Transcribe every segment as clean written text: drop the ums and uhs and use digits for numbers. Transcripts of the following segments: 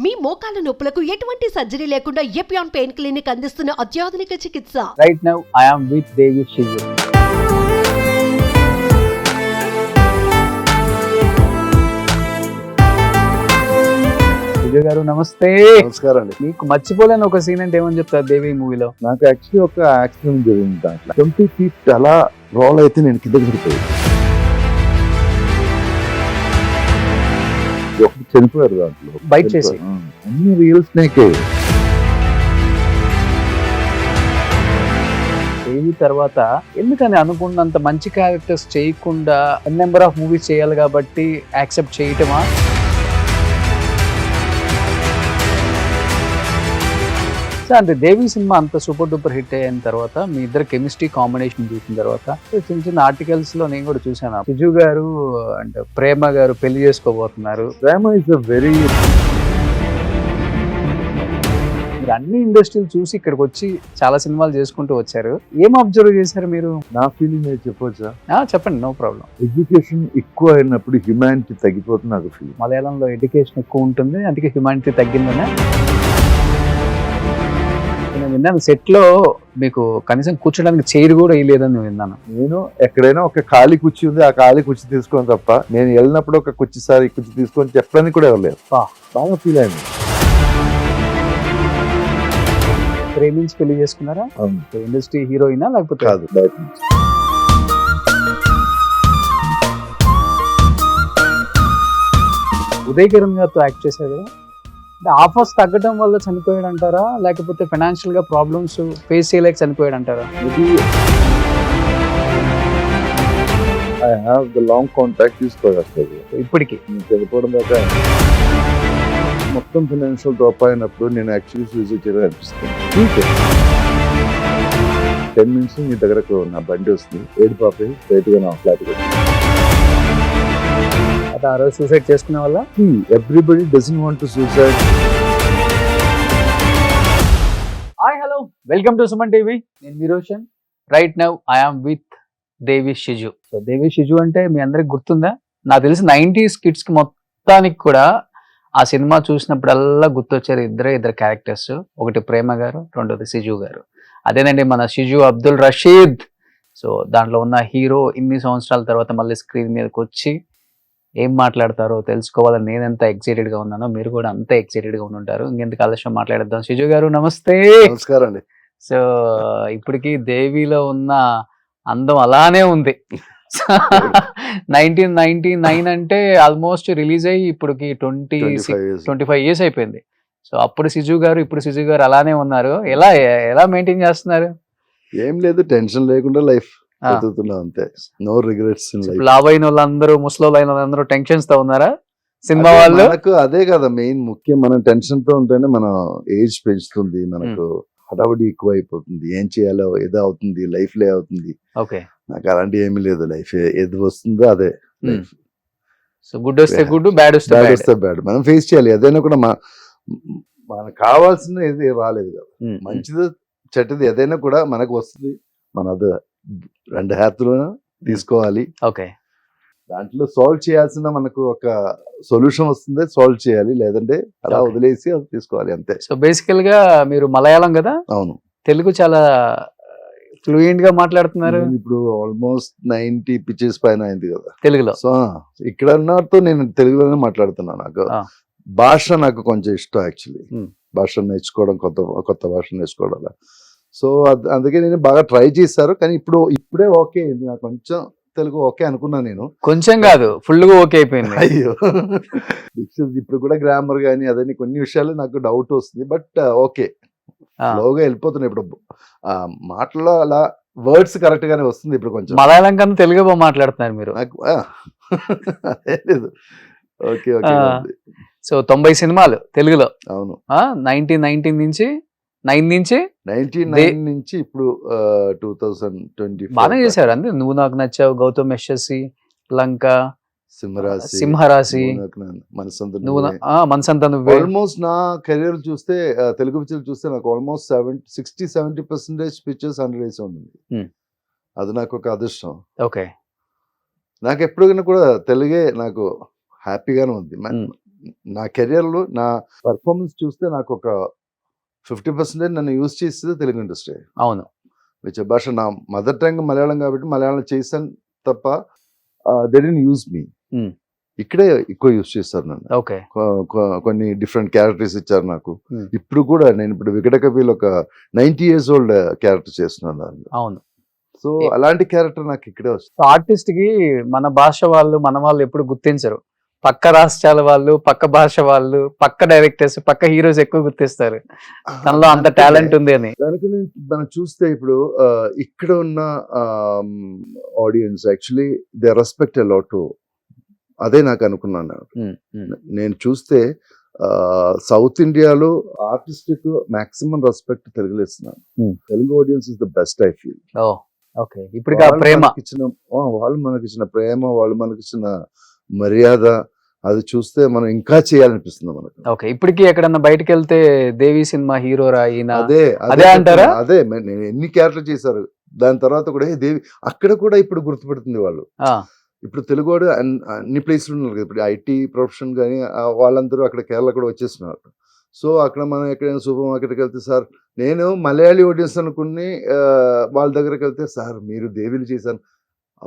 మీ మోకాల నొప్పులకు ఎటువంటి సర్జరీ లేకుండా ఎపియాన్ పెయిన్ క్లినిక్ అందిస్తున్న అత్యాధునిక చికిత్స. Right now, I am with Devi Shiju. గారు నమస్తే. నమస్కారం అండి. మీకు మర్చిపోలేని ఒక సీన్ అంటే ఏమని చెప్తారు దేవి మూవీలో? నాకు యాక్చువల్లీ ఒక యాక్సిడెంట్ జరిగింది. దాంట్లో 20 feet అలా రోల్ అయితే నేను కింద పడిపోయి ఒకటి చనిపోయారు దాంట్లో బైట్ చేసి. అన్ని రియల్ స్నేకే. దేవి తర్వాత ఎందుకని అనుకున్నంత మంచి క్యారెక్టర్స్ చేయకుండా నెంబర్ ఆఫ్ మూవీస్ చేయాలి కాబట్టి యాక్సెప్ట్ చేయటమా? అంటే దేవి సినిమా అంత సూపర్ డూపర్ హిట్ అయిన తర్వాత మీ ఇద్దరు కెమిస్ట్రీ కాంబినేషన్ చూసిన తర్వాత చిన్న చిన్న ఆర్టికల్స్ లో నేను కూడా చూసాను, సిజు గారు అండ్ ప్రేమ గారు పెళ్లి చేసుకోబోతున్నారు. ప్రేమ ఇస్ అ వెరీ, మీరు అన్ని ఇండస్ట్రీలు చూసి ఇక్కడికి వచ్చి చాలా సినిమాలు చేసుకుంటూ వచ్చారు. ఏం అబ్జర్వ్ చేశారు మీరు? నా ఫీలింగ్ నేను చెప్పొచ్చా? చెప్పండి, నో ప్రాబ్లం. ఎడ్యుకేషన్ ఎక్కువ అయినప్పుడు హ్యుమానిటీ తగ్గిపోతుంది నాకు ఫీలింగ్. మలయాళంలో ఎడ్యుకేషన్ ఎక్కువ ఉంటుంది, అందుకే హ్యుమానిటీ తగ్గిందనే నేను విన్నాను. సెట్ లో మీకు కనీసం కూర్చోడానికి చైర్ కూడా వేయలేదని విన్నాను. నేను ఎక్కడైనా ఒక ఖాళీ కుర్చీ ఉంది, ఆ ఖాళీ కుర్చీ తీసుకొని తప్ప నేను వెళ్ళినప్పుడు ఒక కుర్చీ తీసుకొని చెప్పడానికి కూడా ఎవరు లేరు. బాగా ఫీల్ అయింది. ప్రేమించి పెళ్లి చేసుకున్నారా? ఇండస్ట్రీ హీరోయినా లేకపోతే? కాదు, బయట నుంచి. ఉదయ్ కిరణ్ గారితో యాక్ట్ చేశారు కదా, అంటే ఆఫర్స్ తగ్గడం వల్ల చనిపోయాడు అంటారా, లేకపోతే ఫైనాన్షియల్ గా ప్రాబ్లమ్స్ ఫేస్ చేయలేక చనిపోయాడు అంటారా? I have the long contact తీసుకోగలుగుతుంది ఇప్పటికి. నేను చనిపోవడం దాకా మొత్తం ఫైనాన్షియల్ డ్రాప్ అయినప్పుడు నేను యాక్చువల్లీ సూసైడ్ చేయాలని అనిపిస్తుంది. 10 minutes మీ దగ్గరకు నా బండి వస్తుంది, ఏడు పాపే రైట్గా నా ఫ్లాట్కి వచ్చింది. అది ఆ రోజు సూసైడ్ చేసుకునే వల్ల everybody doesn't want to suicide. Hi, hello, welcome to Suman TV. నేను మీ Roshan. Right now I am with Devi Shiju. So Devi Shiju అంటే మీ అందరికి గుర్తుందా? నాకు తెలిసి 90s కిడ్స్ కి మొత్తానికి కూడా ఆ సినిమా చూసినప్పుడల్లా గుర్తొచ్చారు ఇద్దరు క్యారెక్టర్స్. ఒకటి ప్రేమ గారు, రెండోది సిజు గారు. అదేనండి మన షిజు అబ్దుల్ రషీద్. సో దాంట్లో ఉన్న హీరో ఇన్ని సంవత్సరాల తర్వాత మళ్ళీ స్క్రీన్ మీదకి వచ్చి ఏం మాట్లాడతారో తెలుసుకోవాలని నేను ఎంత ఎక్సైటెడ్ గా ఉన్నానో మీరు కూడా అంతే ఎక్సైటెడ్ గా ఉంటారు. ఇంకెందుకు ఆలస్యం మాట్లాడేద్దాం. షిజు గారు నమస్తే. నమస్కారం అండి. సో ఇప్పటికి దేవిలో ఉన్న అందం అలానే ఉంది. 1999 అంటే ఆల్మోస్ట్ రిలీజ్ అయ్యి ఇప్పటికి 25 years అయిపోయింది. సో అప్పుడు సిజు గారు, ఇప్పుడు సిజు గారు అలానే ఉన్నారు. ఎలా మెయింటైన్ చేస్తున్నారు? ఏం లేదు, టెన్షన్ లేకుండా లైఫ్ బతుకుతున్నాం అంతే. No regrets in life. లావ్ అయిన వాళ్ళందరూ, ముసలోళ్ళు అయిన వాళ్ళందరూ టెన్షన్స్ తో ఉన్నారా సినిమా వాళ్ళు? మనకు అదే కదా మెయిన్ ముఖ్యం. మనం టెన్షన్ తో ఉంటేనే మన ఏజ్ పెంచుతుంది, మనకు హడావుడి ఎక్కువ అయిపోతుంది. ఏం చేయాలో ఏదో అవుతుంది, లైఫ్ లే అవుతుంది. ఓకే, నాకు అలాంటి ఏమీ లేదు. లైఫ్ ఏది వస్తుందో అదే లైఫ్. సో గుడ్ వస్తే గుడ్, బ్యాడ్ వస్తే బ్యాడ్. మనం ఫేస్ చేయాలి. ఏదైనా కూడా మనకు కావాల్సిన ఏది రాలేదు కదా, మంచిది చెడ్డది ఏదైనా కూడా మనకు వస్తుంది. మన రెండు హ్యాతులను తీసుకోవాలి. ఓకే, దాంట్లో సాల్వ్ చేయాల్సిన మనకు ఒక సొల్యూషన్ వస్తుంది, సాల్వ్ చేయాలి. లేదంటే అలా వదిలేసి అది తీసుకోవాలి అంతే. సో బేసికల్ గా మీరు మలయాళం కదా? అవును. తెలుగు చాలా ఫ్లూయెంట్ గా మాట్లాడుతున్నారు. ఇప్పుడు ఆల్మోస్ట్ 90 pitches పైన అయింది కదా తెలుగులో. సో ఇక్కడ ఉన్నట్టు నేను తెలుగులోనే మాట్లాడుతున్నాను. నాకు భాష నాకు కొంచెం ఇష్టం యాక్చువల్లీ. భాష నేర్చుకోవడం, కొత్త భాష నేర్చుకోవడం. సో అందుకే నేను బాగా ట్రై చేశారు. కానీ ఇప్పుడే ఓకే అయింది నాకు. కొంచెం తెలుగు ఓకే అనుకున్నా నేను. కొంచెం కాదు, ఫుల్ గా ఓకే అయిపోయింది. అయ్యో, ఇప్పుడు కూడా గ్రామర్ కానీ అదని కొన్ని విషయాలు నాకు డౌట్ వస్తుంది. బట్ ఓకే, లోగా వెళ్ళిపోతున్నాయి. ఇప్పుడు మాటల్లో అలా వర్డ్స్ కరెక్ట్ గానే వస్తుంది. ఇప్పుడు కొంచెం మలయాళం కన్నా తెలుగు బాగా మాట్లాడుతున్నారు మీరు. నాకు లేదు. Okay okay. సో 90 సినిమాలు తెలుగులో. అవును. 1919 నుంచి 99 నుంచి ఇప్పుడు 2020 బాగా చేశారు. అంతే, నువ్వు నాకు నచ్చావు, గౌతమ్ యశస్వి, లంక, సింహరాశి, మనసంతా నువ్వే. ఆల్మోస్ట్ నా కెరీర్ చూస్తే, తెలుగు పిక్చర్ చూస్తే నాకు ఆల్మోస్ట్ 60-70% పిక్చర్స్ 100 days ఉంటుంది. అది నాకు ఒక అదృష్టం. ఓకే, నాకు ఎప్పుడైనా కూడా తెలుగే నాకు హ్యాపీగానే ఉంది. నా కెరియర్లో నా పర్ఫార్మెన్స్ చూస్తే నాకు ఒక 50% నన్ను యూజ్ చేసేది తెలుగు ఇండస్ట్రీ. అవును. విచ్ భాష నా మదర్ టంగ్ మలయాళం కాబట్టి మలయాళం చేశాను తప్ప they didn't use me. Hmm. ఇక్కడే ఎక్కువ యూజ్ చేస్తారు నన్ను. ఓకే. కొన్ని డిఫరెంట్ క్యారెక్టర్స్ ఇచ్చారు నాకు. Hmm. ఇప్పుడు కూడా నేను ఇప్పుడు వికట కవిలో ఒక 90 years old క్యారెక్టర్ చేస్తున్నాను దాంట్లో. అవును. సో అలాంటి క్యారెక్టర్ నాకు ఇక్కడే వస్తుంది. ఆర్టిస్ట్ కి మన భాష వాళ్ళు మన వాళ్ళు ఎప్పుడు గుర్తించరు. పక్క రాష్ట్రాల వాళ్ళు, పక్క భాష వాళ్ళు, పక్క డైరెక్టర్స్, పక్క హీరోస్ ఎక్కువ గుర్తిస్తారు తనలో అంత టాలెంట్ ఉంది అని. దానికి మనం చూస్తే ఇప్పుడు ఇక్కడ ఉన్న audience actually they respect a lot. అదే నాకు అనుకున్నాను. నేను చూస్తే సౌత్ ఇండియాలో ఆర్టిస్ట్ మాక్సిమం రెస్పెక్ట్ తెలుగులో ఇస్తున్నాను. Telugu audience is the best I feel. Okay. ఇప్పుడు ప్రేమ వాళ్ళు మనకిచ్చిన ప్రేమ, వాళ్ళు మనకిచ్చిన మర్యాద, అది చూస్తే మనం ఇంకా చేయాలనిపిస్తుంది మనకు. ఓకే. ఇప్పటికి ఎక్కడన్నా బయటకు వెళ్తే దేవి సినిమా హీరోరా ఈయన అదే అంటారా? అదే నేను ఎన్ని క్యారెక్టర్ చేశారు దాని తర్వాత కూడా దేవి అక్కడ కూడా ఇప్పుడు గుర్తుపెడుతుంది వాళ్ళు. ఇప్పుడు తెలుగు వాడు అన్ని ప్లేస్లు ఉన్నారు కదా. ఇప్పుడు ఐటీ ప్రొఫెషన్ కానీ వాళ్ళందరూ అక్కడ కేరళ కూడా వచ్చేస్తున్నారు. సో అక్కడ మనం ఎక్కడైనా సూపర్ మార్కెట్కి వెళ్తే సార్ నేను మలయాళీ ఆడియన్స్ అనుకుని వాళ్ళ దగ్గరికి వెళ్తే సార్ మీరు దేవిలు చేశాను,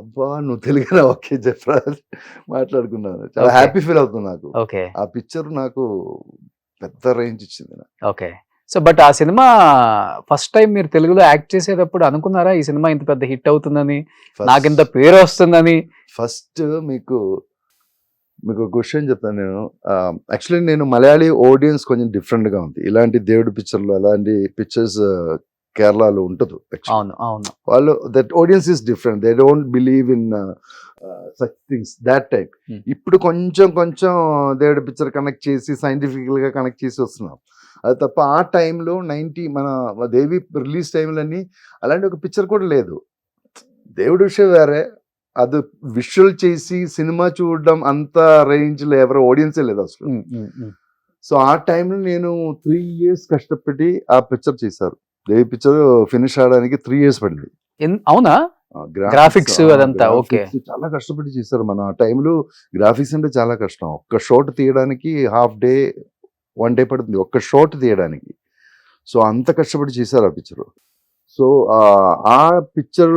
అబ్బా నువ్వు తెలుగునా, ఓకే చెప్పరా మాట్లాడుకున్నాను. చాలా హ్యాపీ ఫీల్ అవుతుంది నాకు. ఓకే. ఆ పిక్చర్ నాకు పెద్ద రేంజ్ ఇచ్చింది. ఓకే. సో బట్ ఆ సినిమా ఫస్ట్ టైం మీరు తెలుగులో యాక్ట్ చేసేటప్పుడు అనుకున్నారా ఈ సినిమా ఇంత పెద్ద హిట్ అవుతుందని, నాకు ఇంత పేరు వస్తుందని? ఫస్ట్ మీకు క్వశ్చన్ చెప్తాను నేను. యాక్చువల్లీ నేను మలయాళీ ఆడియన్స్ కొంచెం డిఫరెంట్ గా ఉంది. ఇలాంటి దేవుడి పిక్చర్లు అలాంటి పిక్చర్స్ కేరళలో ఉంటుంది. అవును అవును. వాళ్ళు that audience is different. They don't believe in such things that type. ఇప్పుడు కొంచెం దేవుడి పిక్చర్ కనెక్ట్ చేసి సైంటిఫికల్ గా కనెక్ట్ చేసి వస్తున్నాం. అది తప్ప ఆ టైంలో మన దేవి రిలీజ్ టైంలన్నీ అలాంటి ఒక పిక్చర్ కూడా లేదు. దేవుడి విషయం వేరే, అది విజువల్ చేసి సినిమా చూడడం అంత రేంజ్లో ఎవరు ఆడియన్సే లేదు అసలు. సో ఆ టైంలో నేను 3 years కష్టపడి ఆ పిక్చర్ చేశారు. దేవి పిక్చర్ ఫినిష్ అవడానికి 3 years పడింది. అవునా? గ్రాఫిక్స్ అదంతా ఓకే. చాలా కష్టపడి చేశారు. మన ఆ టైంలో గ్రాఫిక్స్ అంటే చాలా కష్టం. ఒక్క షాట్ తీయడానికి హాఫ్ డే 1 day పడుతుంది ఒక్క షాట్ తీయడానికి. సో అంత కష్టపడి చేశారు ఆ పిక్చర్. సో ఆ పిక్చర్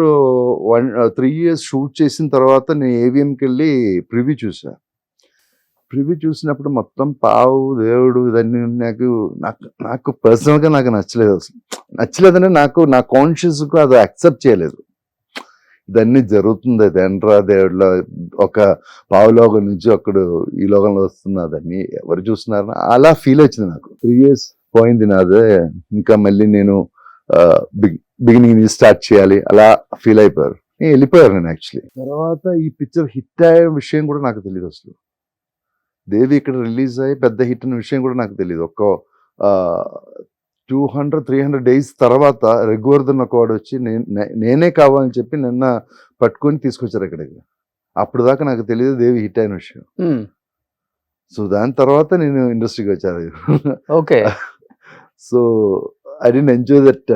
3 years షూట్ చేసిన తర్వాత నేను ఏవిఎంకి వెళ్ళి ప్రివ్యూ చూసాను. ప్రివ్యూ చూసినప్పుడు మొత్తం పావు దేవుడు ఇదన్నీ నాకు పర్సనల్గా నాకు నచ్చలేదు. అసలు నచ్చలేదంటే నా కాన్షియస్కు అది యాక్సెప్ట్ చేయలేదు. ఇదన్నీ జరుగుతుంది, అది ఎంట్రా దేవుడిలో ఒక పావులోకం నుంచి ఒకడు ఈ లోకంలో వస్తున్నదని ఎవరు చూస్తున్నారని అలా ఫీల్ వచ్చింది నాకు. 3 years పోయింది నాదే, ఇంకా మళ్ళీ నేను బిగినింగ్ నుంచి స్టార్ట్ చేయాలి అలా ఫీల్ అయిపోయారు. నేను వెళ్ళిపోయారు నేను యాక్చువల్లీ. తర్వాత ఈ పిక్చర్ హిట్ అయ్యే విషయం కూడా నాకు తెలియదు. అసలు దేవి ఇక్కడ రిలీజ్ అయ్యి పెద్ద హిట్ అనే విషయం కూడా నాకు తెలియదు. ఒక 200-300 days తర్వాత రఘువర్ధన్ ఒకవాడు వచ్చి నేనే కావాలని చెప్పి నిన్న పట్టుకొని తీసుకొచ్చారు ఇక్కడికి. అప్పుడు దాకా నాకు తెలియదు దేవి హిట్ అయిన విషయం. సో దాని తర్వాత నేను ఇండస్ట్రీకి వచ్చాను. Okay. So I didn't enjoy that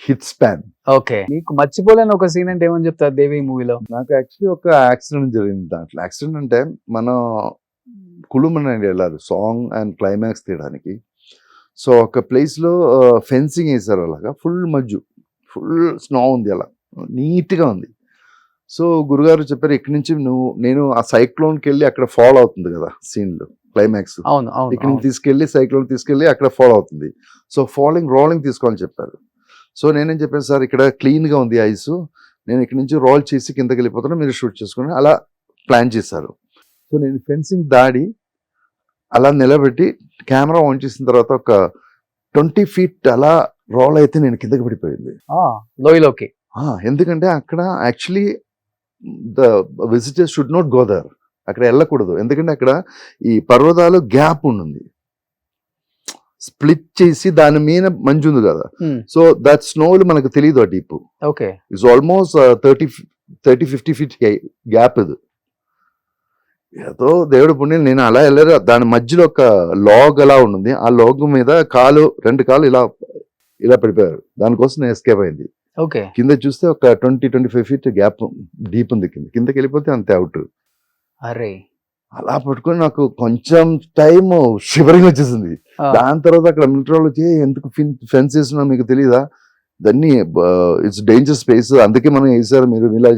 hit span. Okay. నీకు మర్చిపోలేని ఒక సీన్ అంటే ఏమని చెప్తారు దేవి మూవీలో? నాకు యాక్చువల్లీ ఒక యాక్సిడెంట్ జరిగింది దాంట్లో. యాక్సిడెంట్ అంటే మనం కుళుమని వెళ్ళాలి సాంగ్ అండ్ క్లైమాక్స్ తీయడానికి. సో ఒక ప్లేస్లో ఫెన్సింగ్ వేసారు, అలాగా ఫుల్ మజ్జు, ఫుల్ స్నో ఉంది, అలా నీట్గా ఉంది. సో గురుగారు చెప్పారు ఇక్కడి నుంచి నేను ఆ సైక్లోన్కి వెళ్ళి అక్కడ ఫాలో అవుతుంది కదా సీన్లు క్లైమాక్స్, ఇక్కడ నుంచి తీసుకెళ్ళి సైక్లోన్ తీసుకెళ్ళి అక్కడ ఫాలో అవుతుంది. సో రోలింగ్ తీసుకోవాలని చెప్పారు. సో నేనేం చెప్పాను, సార్ ఇక్కడ క్లీన్గా ఉంది ఐస్, నేను ఇక్కడ నుంచి రోల్ చేసి కిందకి వెళ్ళిపోతాను, మీరు షూట్ చేసుకుని అలా ప్లాన్ చేశారు. సో నేను ఫెన్సింగ్ దాడి అలా నిలబెట్టి కెమెరా ఆన్ చేసిన తర్వాత ఒక 20 feet అలా రోల్ అయితే నేను కిందకి పడిపోయింది లోయలోకి. ఎందుకంటే అక్కడ actually the visitors should not go there, అక్కడ వెళ్ళకూడదు. ఎందుకంటే అక్కడ ఈ పర్వతాలు గ్యాప్ ఉంటుంది, స్ప్లిట్ చేసి దాని మీద మంచు ఉంది కదా. సో దట్ స్నోలు మనకు తెలియదు ఆ deep. Okay. It's almost 30-50 feet gap. ఇది ఏదో దేవుడు పుణ్యం నేను అలా వెళ్ళారు. దాని మధ్యలో ఒక లాగ్ అలా ఉంటుంది, ఆ లాగ్ మీద 2 కాళ్ళు ఇలా పడిపోయారు. దానికోసం నేను ఎస్కేప్ అయింది. ఓకే. కింద చూస్తే ఒక 20-25 feet గ్యాప్ డీప్ ఉంది, కిందకి వెళ్ళిపోతే అంతే అవుట్. అరే అలా పట్టుకొని నాకు కొంచెం టైం షివరింగ్ వచ్చేసింది. దాని తర్వాత అక్కడ మిలిటరీ వాళ్ళు వచ్చి ఎందుకు ఫెన్స్ వేస్తున్నా మీకు తెలియదా, దాన్ని ఇట్స్ డేంజర్ స్పేస్, అందుకే మనం వేసారు, మీరు ఇలా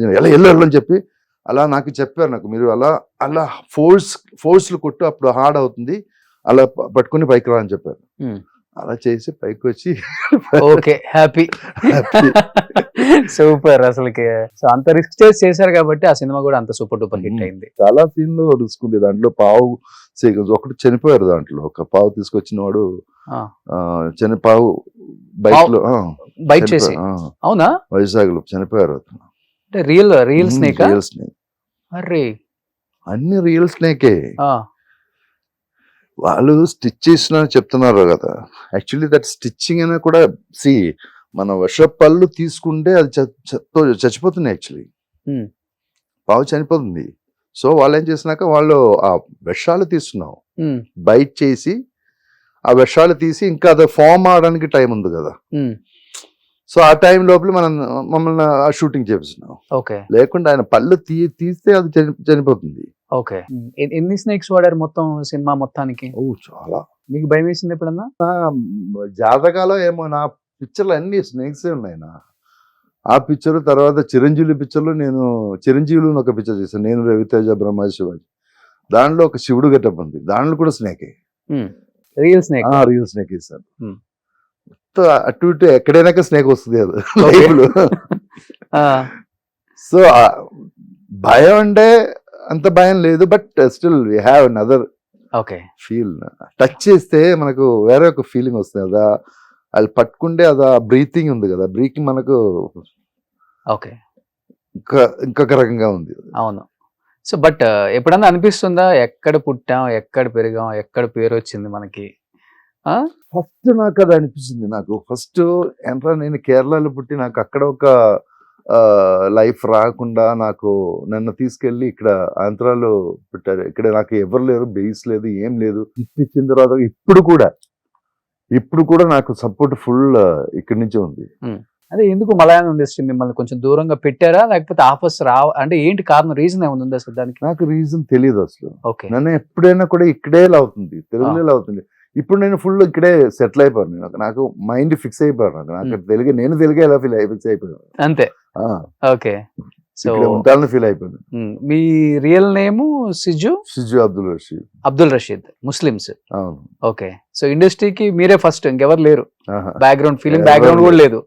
వెళ్ళని చెప్పి అలా నాకు చెప్పారు. నాకు మీరు అలా అలా ఫోర్స్లు కొట్టు, అప్పుడు హార్డ్ అవుతుంది, అలా పట్టుకుని పైకి రా అని చెప్పారు. అలా చేసి పైకి వచ్చి ఓకే, హ్యాపీ, సూపర్. అసలుకి సో అంత రిస్క్ చేశారు కాబట్టి ఆ సినిమా కూడా అంత సూపర్ డూపర్ హిట్ అయింది. చాలా సీన్లు రిస్క్ ఉంది దాంట్లో. పావు సీక్వెన్స్ ఒకటి చనిపోయారు దాంట్లో, ఒక పావు తీసుకొచ్చిన వాడు పావు బైక్ లో బైక్ చేసి, అవునా, వైజాగ్ లో చనిపోయారు అతను. అంటే రియల్ స్నేక్. అరే, అన్ని రియల్ స్నేకే. వాళ్ళు స్టిచ్ చేసిన చెప్తున్నారు కదా, యాక్చువల్లీ దట్ స్టిచ్చింగ్ అయినా కూడా మన విష పళ్ళు తీసుకుంటే అది చచ్చిపోతుంది. యాక్చువల్లీ పావు చనిపోతుంది. సో వాళ్ళు ఏం చేసినాక వాళ్ళు ఆ విషాలు తీస్తున్నాం, బైట్ చేసి ఆ విషాలు తీసి ఇంకా అది ఫామ్ అవడానికి టైం ఉంది కదా, సో ఆ టైం లోపల మమ్మల్ని ఆ షూటింగ్ చేపిస్తున్నాం. లేకుండా ఆయన పళ్ళు తీస్తే అది చనిపోతుంది. ఓకే, ఎన్ని స్నేక్స్ వాడారు మొత్తం సినిమా మొత్తానికి? ఓ చాలా. మీకు భయం వేసింది ఎప్పుడన్నా? జాతకాలో ఏమో నా పిక్చర్లు అన్ని స్నేక్స్ ఉన్నాయి. ఆ పిక్చర్ తర్వాత చిరంజీవి పిక్చర్లో నేను చిరంజీవులు ఒక పిక్చర్ చేశాను, నేను రవితేజ బ్రహ్మ శివాజీ. దాంట్లో ఒక శివుడు గెటప్ ఉంది, దాంట్లో కూడా స్నేకే, రియల్ స్నేక్. రియల్ స్నేక్ వేసాను. అటు ఇటు ఎక్కడైనా స్నేక్ వస్తుంది అది. సో భయం అంటే అంత భయం లేదు, but still we have another feel. Touch చేస్తే మనకు వేరే ఒక ఫీలింగ్ వస్తుంది కదా, అది పట్టుకుంటే అది బ్రీతింగ్ ఉంది కదా, బ్రీతింగ్ మనకు ఇంకొక రకంగా ఉంది. అవును. సో బట్ ఎప్పుడన్నా అనిపిస్తుందా ఎక్కడ పుట్టాం, ఎక్కడ పెరిగాం, ఎక్కడ పేరు వచ్చింది మనకి? ఫస్ట్ నాకు అది అనిపిస్తుంది. నాకు ఫస్ట్ ఏంట్రా, నేను కేరళలో పుట్టి నాకు అక్కడ ఒక లైఫ్ రాకుండా నాకు నన్ను తీసుకెళ్ళి ఇక్కడ ఆంధ్రాలో పెట్టారు. ఇక్కడ నాకు ఎవరు లేరు, బేస్ లేదు, ఏం లేదు. ఇచ్చిన తర్వాత ఇప్పుడు కూడా నాకు సపోర్ట్ ఫుల్ ఇక్కడి నుంచే ఉంది. అదే ఎందుకు మలయాళం ఇండస్ట్రీ మిమ్మల్ని కొంచెం దూరంగా పెట్టారా, లేకపోతే ఆఫర్స్ అంటే ఏంటి కారణం, రీజన్ ఏముంది అసలు దానికి? నాకు రీజన్ తెలియదు అసలు. నన్ను ఎప్పుడైనా కూడా ఇక్కడే అవుతుంది, తెలుగులో అవుతుంది. ఇప్పుడు నేను ఫుల్ ఇక్కడే సెటిల్ అయిపోయాను. నాకు మైండ్ ఫిక్స్ అయిపోయాను. నాకు నేను తెలుగే ఎలా ఫిక్స్ అయిపోయాను అంతే. ఓకే, సో ఉంటానని ఫీల్ అయిపోయింది. మీ real name Siju Abdul Rashid, Muslims. అవును. ఓకే, సో ఇండస్ట్రీకి మీరే ఫస్ట్, ఇంకెవరు లేరు, బ్యాక్గ్రౌండ్ ఫిలిం బ్యాక్గ్రౌండ్ కూడా లేదు.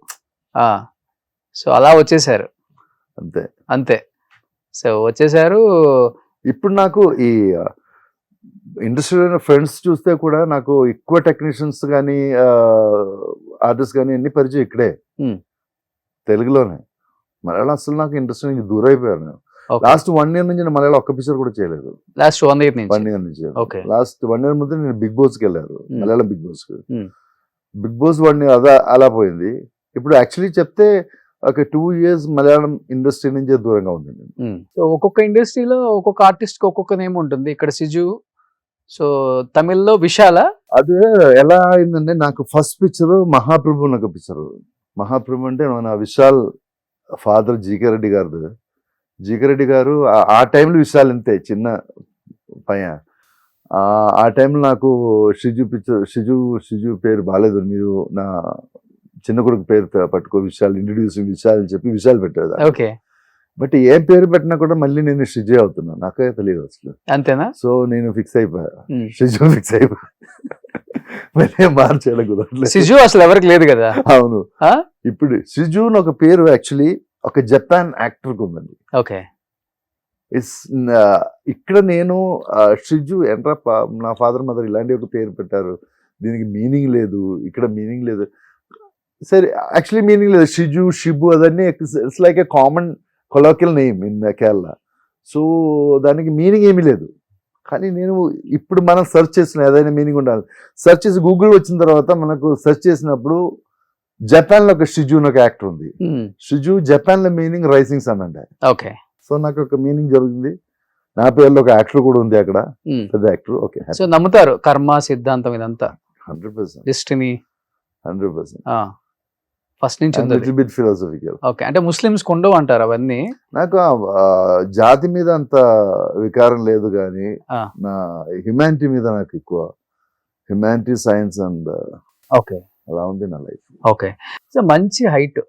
సో అలా వచ్చేసారు, అంతే. సో వచ్చేసారు. ఇప్పుడు నాకు ఈ ఇండస్ట్రీలో ఫ్రెండ్స్ చూస్తే కూడా నాకు ఎక్కువ టెక్నీషియన్స్ కానీ ఆర్టిస్ట్ కానీ అన్ని పరిచయం ఇక్కడే, తెలుగులోనే. మలయాళం అసలు నాకు ఇంట్రెస్ట్ నుంచి దూరం అయిపోయారు. నేను లాస్ట్ 1 year నుంచి నేను మలయాళం ఒక్క పిక్చర్ కూడా చేయలేదు. లాస్ట్ 1 year నుంచి లాస్ట్ 1 year ముందు నేను బిగ్ బాస్ కి వెళ్ళారు, మలయాళం బిగ్ బాస్ కి. బిగ్ బాస్ 1 year అలా పోయింది. ఇప్పుడు యాక్చువల్లీ చెప్తే ఒక 2 years మలయాళం ఇండస్ట్రీ నుంచి దూరంగా ఉంది. సో ఒక్కొక్క ఇండస్ట్రీలో ఒక్కొక్క ఆర్టిస్ట్ కి ఒక్కొక్క నేమ్ ఉంటుంది. ఇక్కడ సిజు, సో తమిళ్లో విశాల. అదే ఎలా అయిందంటే, నాకు ఫస్ట్ పిక్చర్ మహాప్రభు నాకు పిక్చర్. మహాప్రభు అంటే మన విశాల్ ఫాదర్ జీకే రెడ్డి గారు. జీకే రెడ్డి గారు ఆ టైంలో విశాల్ అంతే చిన్న పయ్య. ఆ టైంలో నాకు షిజు పేరు బాగాలేదు, మీరు నా చిన్న కొడుకు పేరు పట్టుకో విశాల్, ఇంట్రడ్యూసింగ్ విశాల్ అని చెప్పి విశాల్ పెట్టారు. ఓకే, బట్ ఏం పేరు పెట్టినా కూడా మళ్ళీ నేను షిజే అవుతున్నా, నాకే తెలియదు అసలు. అంతేనా? సో నేను ఫిక్స్ అయిపోయా, షిజు ఫిక్స్ అయిపోయా. మళ్ళీ మార్చేయాలి కుదరలేదు. సిజు అసలు ఎవరికి లేదు కదా. అవును. ఇప్పుడు సిజు ఒక పేరు యాక్చువల్లీ ఒక జపాన్ యాక్టర్ కు ఉందండి. ఓకే, ఇక్కడ నేను షిజు ఎంట్రా, నా ఫాదర్ మదర్ ఇలాంటి ఒక పేరు పెట్టారు, దీనికి మీనింగ్ లేదు, ఇక్కడ మీనింగ్ లేదు. సరే, యాక్చువల్లీ మీనింగ్ లేదు. షిజు, షిబు అదన్నీ it's like a common colloquial name in Kerala. So దానికి మీనింగ్ ఏమీ లేదు. కానీ నేను ఇప్పుడు మనం సెర్చ్ చేసిన ఏదైనా మీనింగ్ ఉండాలి. సెర్చ్ చేసి గూగుల్ వచ్చిన తర్వాత మనకు సెర్చ్ చేసినప్పుడు జపాన్ లో ఒక షిజు ఒక యాక్టర్ ఉంది. షిజు జపాన్ లో మీనింగ్ రైసింగ్ సన్ అంటే. ఓకే, సో నాకు ఒక మీనింగ్ జరుగుతుంది. నా పేరులో ఒక యాక్టర్ కూడా ఉంది అక్కడ, పెద్ద యాక్టర్. ఓకే, సో నమ్ముతారు కర్మ సిద్ధాంతం ఇదంతా? 100%. డెస్టినీ 100%. ఫస్ట్ నుంచి ఉంది లిటిల్ బిట్ ఫిలాసఫికల్. ఓకే, అంటే ముస్లిమ్స్ ఉండవు అంటారు అవన్నీ. నాకు జాతి మీద అంత వికారం లేదు కానీ నా హ్యుమానిటీ మీద నాకు ఎక్కువ, హ్యుమానిటీ, సైన్స్ అండ్ ఓకే అలా ఉంది నా లైఫ్. ఓకే, సో మంచి హైట్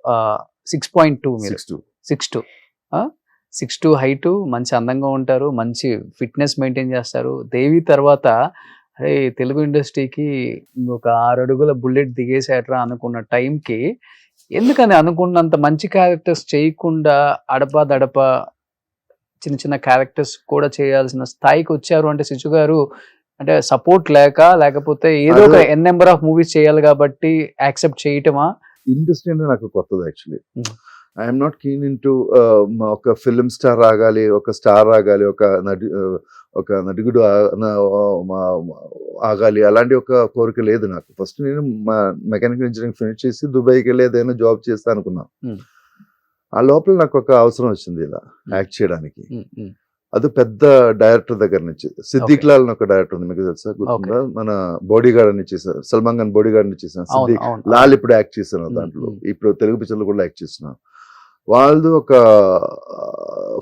6.2, మీరు 6'2", 6'2" హైట్, మంచి అందంగా ఉంటారు, మంచి ఫిట్నెస్ మెయింటైన్ చేస్తారు. దేవి తర్వాత అరే తెలుగు ఇండస్ట్రీకి ఒక 6 అడుగుల బుల్లెట్ దిగేసేట్రా అనుకున్న టైంకి ఎందుకని అనుకున్నంత మంచి క్యారెక్టర్స్ చేయకుండా అడప చిన్న చిన్న క్యారెక్టర్స్ కూడా చేయాల్సిన స్థాయికి వచ్చారు అంటే సిజు గారు అంటే సపోర్ట్ లేకపోతే ఏదో ఒక ఎన్ నెంబర్ ఆఫ్ మూవీస్ చేయాలి కాబట్టి యాక్సెప్ట్ చేయటమా? ఇండస్ట్రీ అంటే నాకు కొత్తది actually. I'm not keen in to ఒక ఫిల్మ్ స్టార్ రాగాలి, ఒక స్టార్ రాగాలి, ఒక నటుడు ఆగాలి, అలాంటి ఒక కోరిక లేదు నాకు. ఫస్ట్ నేను మా మెకానికల్ ఇంజనీరింగ్ ఫినిష్ చేసి దుబాయ్కి వెళ్ళి ఏదైనా జాబ్ చేస్తా అనుకున్నాను. ఆ లోపల నాకు ఒక అవసరం వచ్చింది ఇలా యాక్ట్ చేయడానికి. అది పెద్ద డైరెక్టర్ దగ్గర నుంచి, సిద్దిక్ లాల్ ఒక డైరెక్టర్ ఉంది, మీకు తెలుసా? గుర్తుందా? మన బాడీ గార్డ్ అని చేశారు, సల్మాన్ ఖాన్ బాడీ గార్డ్ అని చేశాను. సిద్దిక్ లాల్ ఇప్పుడు యాక్ట్ చేశాను దాంట్లో, ఇప్పుడు తెలుగు పిక్చర్లో కూడా యాక్ట్ చేస్తున్నాను. వాళ్ళది ఒక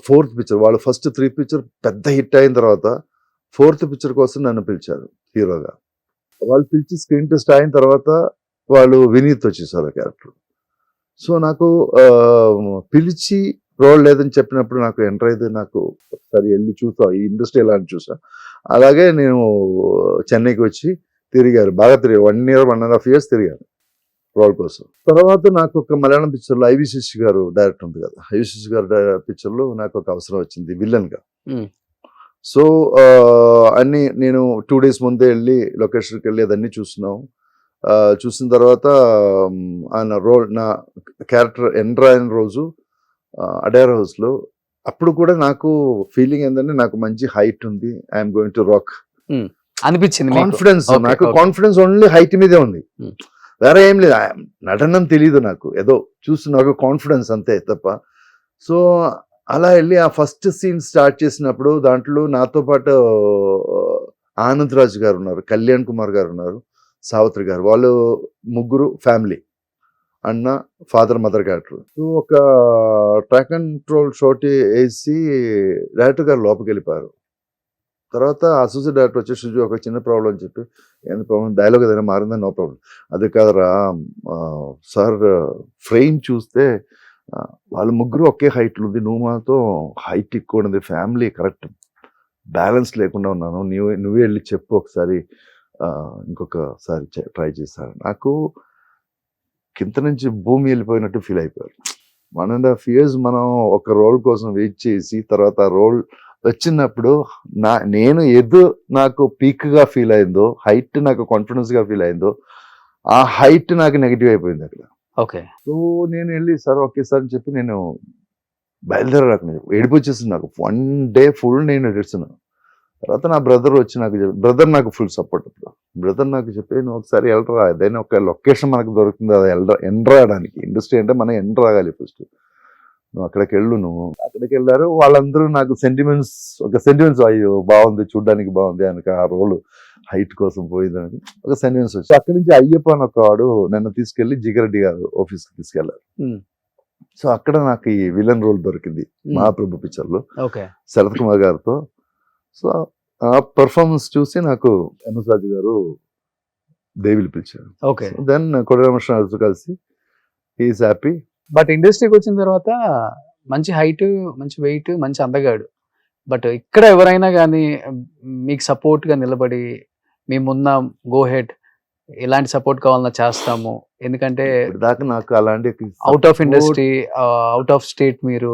4th పిక్చర్, వాళ్ళు ఫస్ట్ 3 పిక్చర్ పెద్ద హిట్ అయిన తర్వాత 4th పిక్చర్ కోసం నన్ను పిలిచారు హీరోగా. వాళ్ళు పిలిచి స్క్రీన్ టెస్ట్ అయిన తర్వాత వాళ్ళు వినీత్ వచ్చేసారు ఆ క్యారెక్టర్. సో నాకు పిలిచి రోల్ లేదని చెప్పినప్పుడు నాకు ఎంటర్ అయితే నాకు ఒకసారి వెళ్ళి చూసా ఈ ఇండస్ట్రీ ఎలా అని చూసా. అలాగే నేను చెన్నైకి వచ్చి తిరిగారు, బాగా తిరిగారు, 1 year 1.5 years తిరిగాను రోల్ కోసం. తర్వాత నాకు ఒక మలయాళం పిక్చర్లో ఐవిశేషి గారు డైరెక్టర్ ఉంది కదా, ఐవిశేషి గారు పిక్చర్లో నాకు ఒక అవసరం వచ్చింది విలన్గా. సో అన్ని నేను 2 days ముందే వెళ్ళి లొకేషన్కి వెళ్ళి అదన్నీ చూస్తున్నాం. చూసిన తర్వాత ఆయన రోల్, నా క్యారెక్టర్ ఎంటర్ అయిన రోజు అడయార్ హౌస్లో, అప్పుడు కూడా నాకు ఫీలింగ్ ఏంటంటే నాకు మంచి హైట్ ఉంది, ఐఎమ్ గోయింగ్ టు రాక్ అనిపించింది. కాన్ఫిడెన్స్, నాకు కాన్ఫిడెన్స్ ఓన్లీ హైట్ మీదే ఉంది, వేరే ఏం లేదు. నటనం తెలియదు నాకు, ఏదో చూసి నాకు కాన్ఫిడెన్స్ అంతే తప్ప. సో అలా వెళ్ళి ఆ ఫస్ట్ సీన్ స్టార్ట్ చేసినప్పుడు దాంట్లో నాతో పాటు ఆనంద్ రాజ్ గారు ఉన్నారు, కళ్యాణ్ కుమార్ గారు ఉన్నారు, సావిత్రి గారు, వాళ్ళు ముగ్గురు ఫ్యామిలీ, అన్న ఫాదర్ మదర్ క్యారెక్టర్. సో ఒక ట్రాక్ అండ్ కంట్రోల్ షాట్ వేసి డైరెక్టర్ గారు లోపలికి వెళ్ళిపోయారు. తర్వాత అసోసియేట్ డైరెక్టర్ వచ్చి షిజు ఒక చిన్న ప్రాబ్లం అని చెప్పి, ఏంటి ప్రాబ్లం, డైలాగ్ ఏదైనా మారిందా? No problem. అది కాదురా సార్, ఫ్రేమ్ చూస్తే వాళ్ళు ముగ్గురు ఒకే హైట్లో ఉంది, నువ్వు మాతో హైట్ ఎక్కువ ఉన్నది, ఫ్యామిలీ కరెక్ట్ బ్యాలెన్స్ లేకుండా ఉన్నాను, నువ్వే వెళ్ళి చెప్పు ఒకసారి, ఇంకొకసారి ట్రై చేశాను. నాకు కింద నుంచి భూమి వెళ్ళిపోయినట్టు ఫీల్ అయిపోయారు. 1.5 years మనం ఒక రోల్ కోసం వెయిట్ చేసి తర్వాత ఆ రోల్ వచ్చినప్పుడు నేను నాకు పీక్ గా ఫీల్ అయిందో, హైట్ నాకు కాన్ఫిడెన్స్ గా ఫీల్ అయిందో, ఆ హైట్ నాకు నెగిటివ్ అయిపోయింది అక్కడ. ఓకే, సో నేను వెళ్ళి సార్ ఓకే సార్ అని చెప్పి నేను బయలుదేరాను. ఏడుపు వచ్చేసింది నాకు, 1 day ఫుల్ నేను ఏడుస్తున్నాను. తర్వాత నా బ్రదర్ వచ్చి నాకు బ్రదర్ నాకు ఫుల్ సపోర్ట్. బ్రదర్ నాకు చెప్పి, నువ్వు ఒకసారి వెళ్ళరా, ఏదైనా ఒక లొకేషన్ మనకు దొరుకుతుంది అది ఎండరాడానికి, ఇండస్ట్రీ అంటే మనం ఎండరాగాలి ఫస్ట్, నువ్వు అక్కడికి వెళ్ళు. నువ్వు అక్కడికి వెళ్ళారు, వాళ్ళందరూ నాకు సెంటిమెంట్స్ అయ్యో బాగుంది, చూడ్డానికి బాగుంది అని, ఆ రోల్ హైట్ కోసం పోయిందని ఒక సెంటిమెంట్స్ వచ్చి, అక్కడి నుంచి అయ్యప్ప అని ఒక వాడు నన్ను తీసుకెళ్లి జిగరెడ్డి గారు ఆఫీస్కి తీసుకెళ్లారు. సో అక్కడ నాకు ఈ విలన్ రోల్ దొరికింది మహాప్రభు పిక్చర్ లో శరత్ కుమార్ గారితో. సో ఆ పర్ఫార్మెన్స్ చూసి నాకు ఎంఎస్ రాజు గారు దేవిలు పిలిచారు. దెన్ కొడరామకృష్ణ కలిసి హీఈస్ హ్యాపీ. బట్ ఇండస్ట్రీకి వచ్చిన తర్వాత మంచి హైట్, మంచి వెయిట్, మంచి అందగాడు. బట్ ఇక్కడ ఎవరైనా కానీ మీకు సపోర్ట్ గా నిలబడి మేమున్నా, గో హెడ్, ఎలాంటి సపోర్ట్ కావాలన్నా చేస్తాము, ఎందుకంటే దాకా నాకు అలాంటి out of industry, out of state, మీరు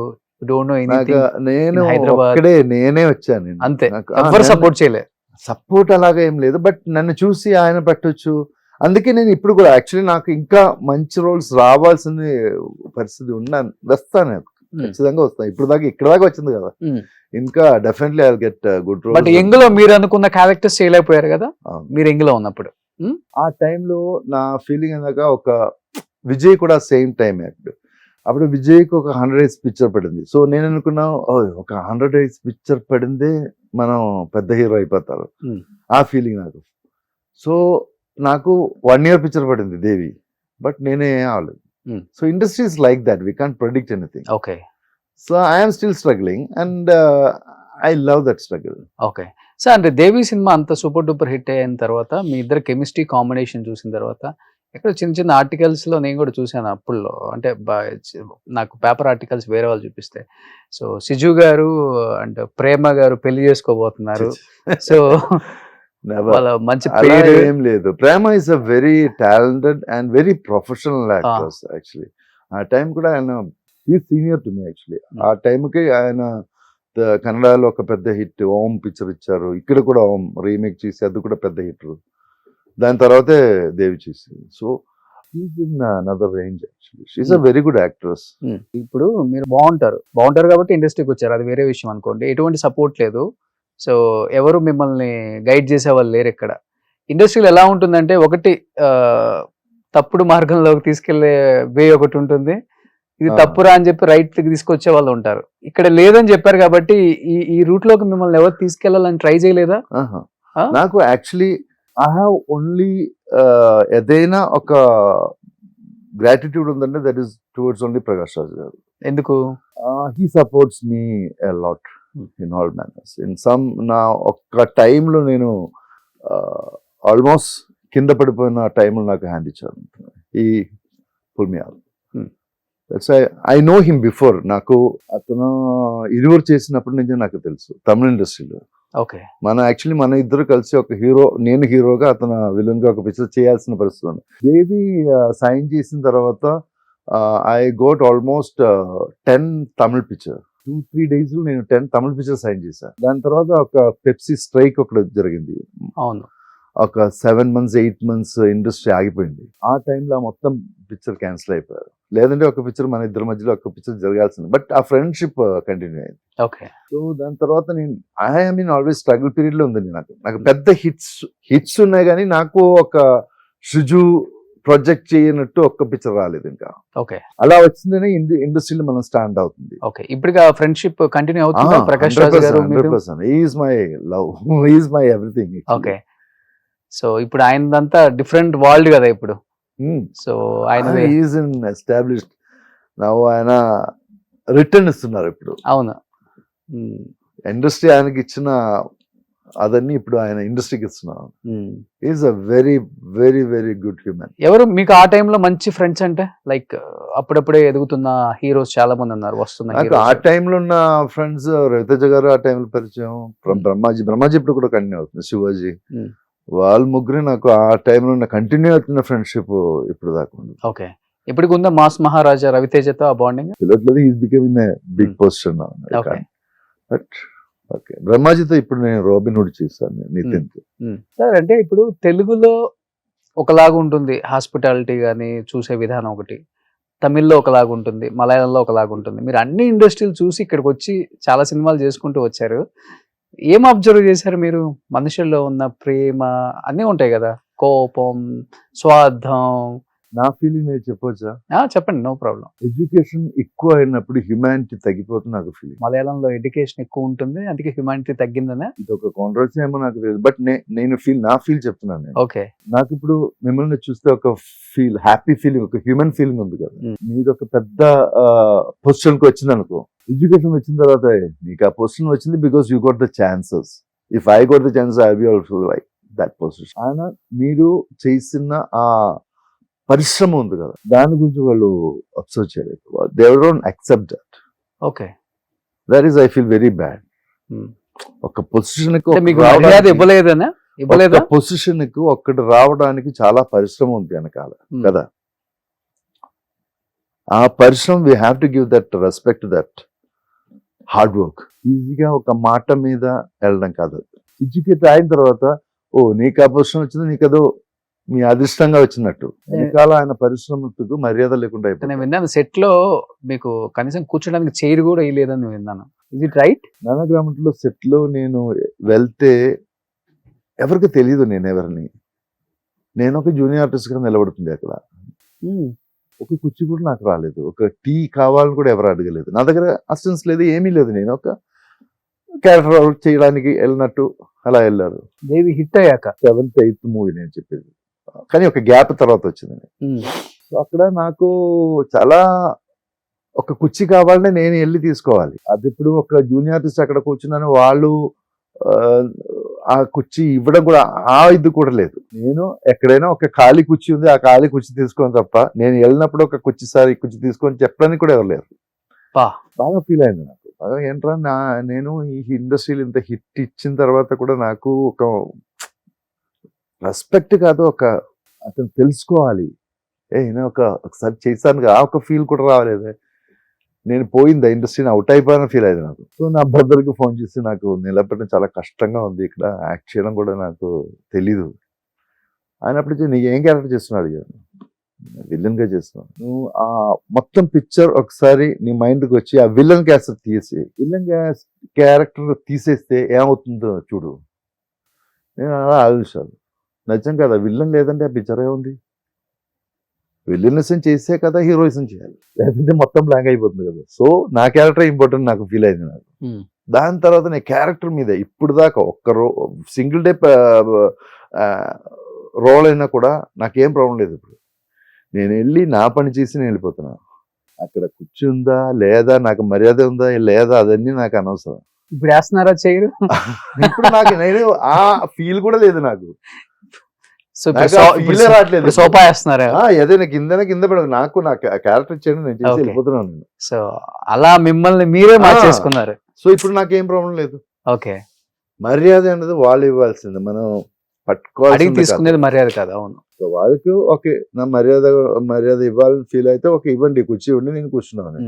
డోంట్ నో ఎనీథింగ్, నేను హైదరాబాద్ నేనే వచ్చాను అంతే, ఎవరు సపోర్ట్ చేయలేదు. సపోర్ట్ అలాగా ఏం లేదు, బట్ నన్ను చూసి ఆయన పెట్టొచ్చు. అందుకే నేను ఇప్పుడు కూడా యాక్చువల్లీ నాకు ఇంకా మంచి రోల్స్ రావాల్సిన పరిస్థితి ఉన్నాను, వస్తాను, ఖచ్చితంగా వస్తాను. ఇప్పుడు దాకా ఇక్కడ దాకా వచ్చింది కదా, ఇంకా definitely I will get good role. But young లో మీరు అనుకున్న క్యారెక్టర్స్ చేయలేకపోయారు కదా మీరు యంగ్ లో ఉన్నప్పుడు. ఆ టైంలో నా ఫీలింగ్ ఏందాక ఒక విజయ్ కూడా సేమ్ టైం యాక్ట్. అప్పుడు విజయ్కి ఒక 100 days పిక్చర్ పడింది. సో నేను అనుకున్నా ఒక 100 days పిక్చర్ పడిందే మనం పెద్ద హీరో అయిపోతారు, ఆ ఫీలింగ్ నాకు. సో నాకు 1 year పిక్చర్ పడింది దేవి, బట్ నేనే అవ్వలేదు. So industry is like that, we can't predict anything. Okay so I am still struggling and I love that struggle. Okay sir, అంటే దేవి సినిమా అంత సూపర్ డూపర్ హిట్ అయిన తర్వాత మీ ఇద్దరు కెమిస్ట్రీ కాంబినేషన్ చూసిన తర్వాత ఎక్కడ చిన్న చిన్న ఆర్టికల్స్ లో నేను కూడా చూశాను అప్పుల్లో, అంటే నాకు పేపర్ ఆర్టికల్స్ వేరే వాళ్ళు చూపిస్తే, సో సిజు గారు అండ్ ప్రేమ గారు పెళ్లి చేసుకోబోతున్నారు, సో వాళ్ళ మంచి పేరు ఏం లేదు. Prema is a very talented and very professional actors actually. ఆ టైం కూడా ఆయన సీనియర్ టు మీ యాక్చువల్లీ. ఆ టైంకి ఆయన కన్నడలో ఒక పెద్ద హిట్ ఓం పిక్చర్ ఇచ్చారు, ఇక్కడ కూడా ఓం రీమేక్ చేసి అది కూడా పెద్ద హిట్. దాని తర్వాతే దేవి చేసింది. So is in another range actually. She's a very good actress. ఇప్పుడు మీరు బాగుంటారు కాబట్టి ఇండస్ట్రీకి వచ్చారు, అది వేరే విషయం అనుకోండి. ఎటువంటి సపోర్ట్ లేదు, సో ఎవరు మిమ్మల్ని గైడ్ చేసే వాళ్ళు లేరు ఇక్కడ. ఇండస్ట్రీలో ఎలా ఉంటుందంటే, ఒకటి తప్పుడు మార్గంలోకి తీసుకెళ్లే వే ఒకటి ఉంటుంది, ఇది తప్పురా అని చెప్పి రైట్ తీసుకొచ్చే వాళ్ళు ఉంటారు. ఇక్కడ లేదని చెప్పారు కాబట్టి ఈ రూట్ లోకి మిమ్మల్ని ఎవరు తీసుకెళ్లాలని ట్రై చేయలేదా? నాకు యాక్చువల్లీ ఐ హావ్ ఓన్లీ ఏదైనా ఒక గ్రాటిట్యూడ్ ఉందంటే that is towards only Prakash Raj గారు. ఎందుకు? He supports me a lot in all manners. In some నా ఒక్క టైంలో నేను ఆల్మోస్ట్ కింద పడిపోయిన టైంలో నాకు హ్యాండ్ ఇచ్చారు. ఈ pull me all. That's I know him before. నాకు అతను ఇరువురు చేసినప్పటి నుంచి నాకు తెలుసు తమిళ ఇండస్ట్రీలో. ఓకే, మన ఇద్దరు కలిసి ఒక హీరో, నేను హీరోగా అతను విలన్ గా ఒక పిక్చర్ చేయాల్సిన పరిస్థితి ఉంది. దేవి సైన్ చేసిన తర్వాత I got almost 10 Tamil picture. 2-3 days లో నేను 10 తమిళ పిక్చర్ సైన్ చేశాను. దాని తర్వాత ఒక పెప్సీ స్ట్రైక్ ఒకటి జరిగింది. అవును, ఒక 7 months 8 months ఇండస్ట్రీ ఆగిపోయింది. ఆ టైంలో మొత్తం పిక్చర్ క్యాన్సిల్ అయిపోయారు. లేదంటే ఒక పిక్చర్ మన ఇద్దరి మధ్యలో ఒక పిక్చర్ జరగాల్సింది, బట్ ఆ ఫ్రెండ్షిప్ కంటిన్యూ అయింది. ఓకే. సో దాని తర్వాత నేను I mean always struggle period లో ఉంది. నాకు పెద్ద హిట్స్ ఉన్నాయి కానీ నాకు ఒక షిజు ప్రొజెక్ట్ చేయనట్టు ఒక్క పిక్చర్ రాలేదు ఇంకా. ఓకే, అలా వచ్చిందనే ఇండస్ట్రీలో మనం స్టాండ్ అవుతుంది. ఓకే, ఇప్పుడు ఫ్రెండ్షిప్ కంటిన్యూ అవుతుంది. ప్రకాష్ రాజ్ గారు 100%. He is my love, he is my everything. Okay, so ఇప్పుడు ఆయనదంతా డిఫరెంట్ వరల్డ్ కదా ఇప్పుడు. సో ఆయన ఈజ్ ఇన్ ఎస్టాబ్లిష్డ్ నౌ. ఆయన రిటర్న్ ఇస్తున్నారు ఇప్పుడు. అవును, ఇండస్ట్రీ ఆయనకి ఇచ్చిన అదన్నీ ఇప్పుడు ఆయన ఇండస్ట్రీకి ఇస్తున్నారు. Is a very very very good human. ఎవరు మీకు ఆ టైంలో మంచి ఫ్రెండ్స్ అంటే, లైక్ అప్పుడప్పుడే ఎదుగుతున్న హీరోస్ చాలా మంది ఉన్నారు, వస్తున్నారు. ఆ టైంలో ఉన్న ఫ్రెండ్స్ రవితేజ గారు ఆ టైంలో పరిచయం, బ్రహ్మాజీ ఇప్పుడు కూడా కంటిన్యూ అవుతుంది, శివాజీ, వాళ్ళ ముగ్గురు నాకు ఆ టైంలో కంటిన్యూ అవుతున్న ఫ్రెండ్షిప్ ఇప్పుడు దాకా ఉంది. ఓకే, ఇప్పుడు ఉందా మాస్ మహారాజా రవితేజతో ఆ బాండింగ్? తెలియట్లేదు. Is becoming a big position. But okay, బ్రహ్మాజీతో ఇప్పుడు నేను రాబిన్ హుడ్ చేశాను, నితిన్. సార్, అంటే ఇప్పుడు తెలుగులో ఒకలాగా ఉంటుంది హాస్పిటాలిటీ కానీ చూసే విధానం ఒకటి, తమిళ్లో ఒకలాగా ఉంటుంది, మలయాళంలో ఒకలాగా ఉంటుంది. మీరు అన్ని ఇండస్ట్రీలు చూసి ఇక్కడికి వచ్చి చాలా సినిమాలు చేసుకుంటూ వచ్చారు. ఏం అబ్జర్వ్ చేశారు మీరు? మనుషుల్లో ఉన్న ప్రేమ అన్నీ ఉంటాయి కదా, కోపం, స్వార్థం. నా ఫీలింగ్ నేను చెప్పొచ్చా? చెప్పండి, నో ప్రాబ్లం. ఎడ్యుకేషన్ ఎక్కువ అయినప్పుడు హ్యుమానిటీ తగ్గిపోతుంది నాకు ఫీలింగ్. మలయాళంలో ఎడ్యుకేషన్ ఎక్కువ ఉంటుంది, అందుకే హ్యుమానిటీ తగ్గిందనే. ఇది ఒక కాంట్రవర్సీ ఏమో నాకు తెలియదు, బట్ నేను నా ఫీల్ చెప్తున్నాను నేను. ఓకే, నాకు ఇప్పుడు మిమ్మల్ని చూస్తే ఒక హ్యాపీ ఫీలింగ్, ఒక హ్యూమన్ ఫీలింగ్ ఉంది కదా. మీరు ఒక పెద్ద పొజిషన్ కి వచ్చింది అనుకో, ఎడ్యుకేషన్ వచ్చిన తర్వాత మీకు ఆ పొజిషన్ వచ్చింది because you got the chances. If I got the chances I be also like that position. ఆయన మీరు చేసిన ఆ పరిశ్రమ ఉంది కదా, దాని గురించి వాళ్ళు అబ్జర్వ్ చేయలేదు. They don't accept that. Okay, that is I feel very bad. ఒక పొజిషన్ పొజిషన్ కు ఒక్కటి రావడానికి చాలా పరిశ్రమ ఉంది వెనకాల కదా. ఆ పరిశ్రమ we have to give that respect, that hard work. ఈజీగా ఒక మాట మీద వెళ్ళడం కాదు. ఎడ్యుకేట్ అయిన తర్వాత నీకు ఆ పొజిషన్ వచ్చింది, నీకు అదో మీ అదృష్టంగా వచ్చినట్టు. వెనకాల ఆయన పరిశ్రమకు మర్యాద లేకుండా అయిపోయింది. నేను విన్నాను, సెట్ లో మీకు కనీసం కూర్చోడానికి చైర్ కూడా వేయలేదని విన్నాను. Is it right? నానగ్రామంలో సెట్ లో నేను వెళ్తే ఎవరికి తెలియదు నేను ఎవరిని. నేను ఒక జూనియర్ ఆర్టిస్ట్ గా నిలబడుతుంది అక్కడ. ఒక కుర్చీ కూడా నాకు రాలేదు, ఒక టీ కావాలని కూడా ఎవరు అడగలేదు. నా దగ్గర అసిస్టెన్స్ లేదు, ఏమీ లేదు. నేను ఒక క్యారెక్టర్ చేయడానికి వెళ్ళినట్టు అలా వెళ్ళారు. దేవి హిట్ అయ్యాక 7th 8th మూవీ నేను చెప్పేది, కానీ ఒక గ్యాప్ తర్వాత వచ్చింది. సో అక్కడ నాకు చాలా ఒక కుర్చీ కావాలంటే నేను వెళ్ళి తీసుకోవాలి. అది ఇప్పుడు ఒక జూనియర్ ఆర్టిస్ట్ అక్కడ కూర్చున్నాను, వాళ్ళు ఆ కుర్చీ ఇవ్వడం కూడా ఆ ఇది కూడా లేదు. నేను ఎక్కడైనా ఒక ఖాళీ కుర్చీ ఉంది, ఆ ఖాళీ కుర్చీ తీసుకోని తప్ప నేను వెళ్ళినప్పుడు ఒక కుర్చీ సార్ ఈ కుర్చీ తీసుకొని చెప్పడానికి కూడా ఎవరు లేరు. బాగా ఫీల్ అయింది నాకు. బాగా ఏంట్రా నేను ఈ ఇండస్ట్రీలో ఇంత హిట్ ఇచ్చిన తర్వాత కూడా నాకు ఒక రెస్పెక్ట్ కాదు, ఒక అతను తెలుసుకోవాలి, ఒకసారి చేశాను ఆ ఒక ఫీల్ కూడా రాలేదు. నేను పోయింది ఇండస్ట్రీని అవుట్ అయిపోయిన ఫీల్ అయింది నాకు. సో నా బ్రదర్కి ఫోన్ చేసి నాకు నిలబెట్టడం చాలా కష్టంగా ఉంది, ఇక్కడ యాక్ట్ చేయడం కూడా నాకు తెలీదు. ఆయన అప్పుడు నీకు ఏం క్యారెక్టర్ చేస్తున్నావు అడిగాను. విలన్ గా చేస్తున్నావు. నువ్వు ఆ మొత్తం పిక్చర్ ఒకసారి నీ మైండ్కి వచ్చి ఆ విలన్ క్యారెక్టర్ తీసేస్తే ఏమవుతుందో చూడు. నేను అలా ఆలోచించాను. నిజం కదా, విలన్ లేదంటే ఆ పిక్చర్ ఏముంది? విలనిజం చేసే కదా హీరోయిజం చేయాలి, లేదంటే మొత్తం బ్లాంక్ అయిపోతుంది కదా. సో నా క్యారెక్టర్ ఇంపార్టెంట్ నాకు ఫీల్ అయింది నాకు. దాని తర్వాత నేను క్యారెక్టర్ మీద ఇప్పుడు దాకా ఒక్క సింగిల్ డే రోల్ అయినా కూడా నాకేం ప్రాబ్లం లేదు. ఇప్పుడు నేను వెళ్ళి నా పని చేసి నేను వెళ్ళిపోతున్నాను. అక్కడ కూర్చుందా లేదా, నాకు మర్యాద ఉందా లేదా, అదన్నీ నాకు అనవసరం. ఇప్పుడు వేస్తున్నారా చేయరు? ఇప్పుడు నాకు నేను ఆ ఫీల్ కూడా లేదు నాకు. సో రావట్లేదు. సోఫా వేస్తున్నారా? ఏదైనా కింద పడదు. నాకు క్యారెక్టర్ ఇచ్చాను, నేను చేసి వెళ్ళిపోతున్నాను నేను. సో అలా మిమ్మల్ని మీరే మార్చేసుకున్నారు. సో ఇప్పుడు నాకేం ప్రాబ్లం లేదు. ఓకే, మర్యాద అనేది వాళ్ళు ఇవ్వాల్సింది, మనం పట్టుకోవాలి, తీసుకునేది మర్యాద కదా. అవును. సో వాళ్ళకి ఓకే, నా మర్యాద ఇవ్వాలని ఫీల్ అయితే ఓకే ఇవ్వండి, కూర్చి ఉండి నేను కూర్చున్నాను.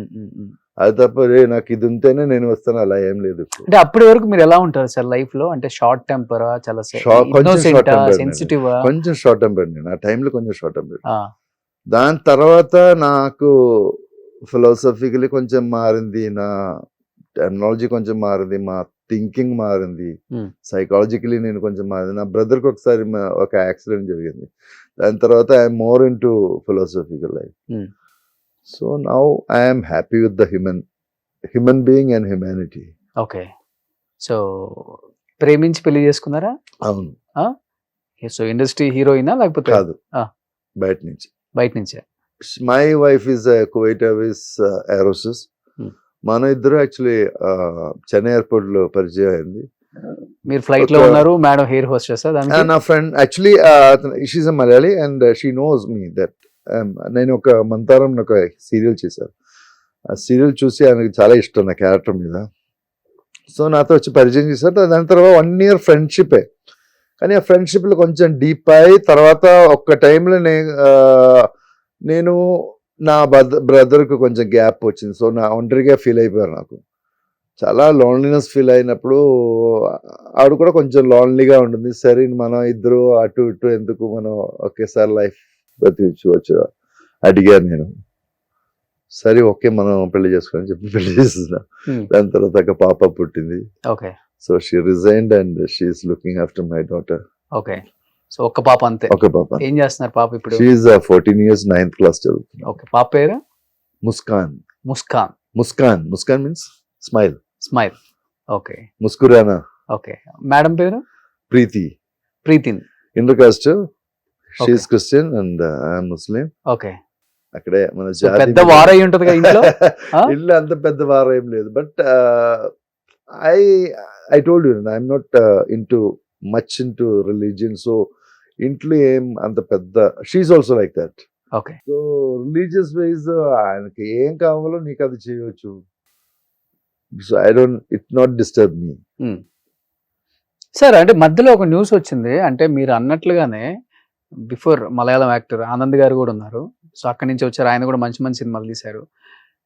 అది తప్ప నాకు ఇది ఉంటేనే నేను వస్తాను అలా ఏం లేదు. అంటే అప్పటి వరకు మీరు ఎలా ఉంటారు సార్ లైఫ్ లో? అంటే షార్ట్ టెంపర్, చాలా సెన్సిటివ్? కొంచెం షార్ట్ టెంపర్ నేను ఆ టైంలో, కొంచెం షార్ట్ టెంపర్. దాని తర్వాత నాకు ఫిలాసఫికలీ కొంచెం మారింది, నా టెక్నాలజీ కొంచెం మారింది, మా థింకింగ్ మారింది, సైకాలజికలీ నేను కొంచెం మారింది. నా బ్రదర్కి ఒకసారి ఒక యాక్సిడెంట్ జరిగింది, దాని తర్వాత I'm more in to philosophical life. So now I'm happy with the human being and humanity. Okay. So ప్రేమించి పెళ్లి చేసుకున్నారా? అవును. సో ఇండస్ట్రీ హీరోయినా లేకపోతే? కాదు, బయట నుంచే. My wife is Kuwait Airways ఏరోసిస్. మన ఇద్దరు యాక్చువల్లీ చెన్నై ఎయిర్పోర్ట్ లో పరిచయం అయింది. మీరు ఫ్లైట్ లో ఉన్నారు, మేడం హెయిర్ హోస్టెస్. నా friend actually she's a Malayali and she knows me that. నేను ఒక మంతారం ఒక సీరియల్ చేశాను, ఆ సీరియల్ చూసి ఆయనకి చాలా ఇష్టం నా క్యారెక్టర్ మీద. సో నాతో వచ్చి పరిచయం చేశారు. దాని తర్వాత 1 year ఫ్రెండ్షిపే, కానీ ఆ ఫ్రెండ్షిప్లో కొంచెం డీప్ అయ్యి తర్వాత ఒక్క టైంలో నేను నా బ్రదర్కి కొంచెం గ్యాప్ వచ్చింది. సో నా ఒంటరిగా ఫీల్ అయిపోయారు. నాకు చాలా లోన్లీనెస్ ఫీల్ అయినప్పుడు ఆవిడ కూడా కొంచెం లోన్లీగా ఉంటుంది. సరే మనం ఇద్దరు అటు ఇటు ఎందుకు, మనం ఒకేసారి లైఫ్ బతికించవచ్చు అడిగాను నేను. సరే ఓకే మనం పెళ్లి చేసుకోని చెప్పి పెళ్లి చేస్తున్నా. దాని తర్వాత పాప పుట్టింది. Okay. So she resigned and she is looking after my daughter. Okay. So ఒక పాప అంతే? ఒక పాప. ఏం చేస్తున్నారు పాప ఇప్పుడు? She is 14 years, 9th class చదువుతుంది. ఓకే. పాప పేరు? ముస్కాన్. Means smile. ఓకే. ముస్కురానా. ఓకే. మేడం పేరు? Preetin. Inter caste. She is Christian and I am Muslim. Okay. అక్కడే మన పెద్ద వార్ అయి ఉంటది ఇంట్లో. ఇల్లు అంత పెద్ద వార్ ఏం లేదు, but I told you I'm not much into religion. So ఇంట్లో ఏం అంత పెద్ద, she's also like that. Okay. So religious wise ఆయనకి ఏం కావాలో నీకు అది చేయవచ్చు. So it not disturb me. Sir అంటే మధ్యలో ఒక న్యూస్ వచ్చింది, అంటే మీరు అన్నట్లుగానే బిఫోర్ మలయాళం యాక్టర్ ఆనంద్ గారు కూడా ఉన్నారు. సో అక్కడి నుంచి వచ్చారు, ఆయన కూడా మంచి మంచి సినిమాలు తీశారు.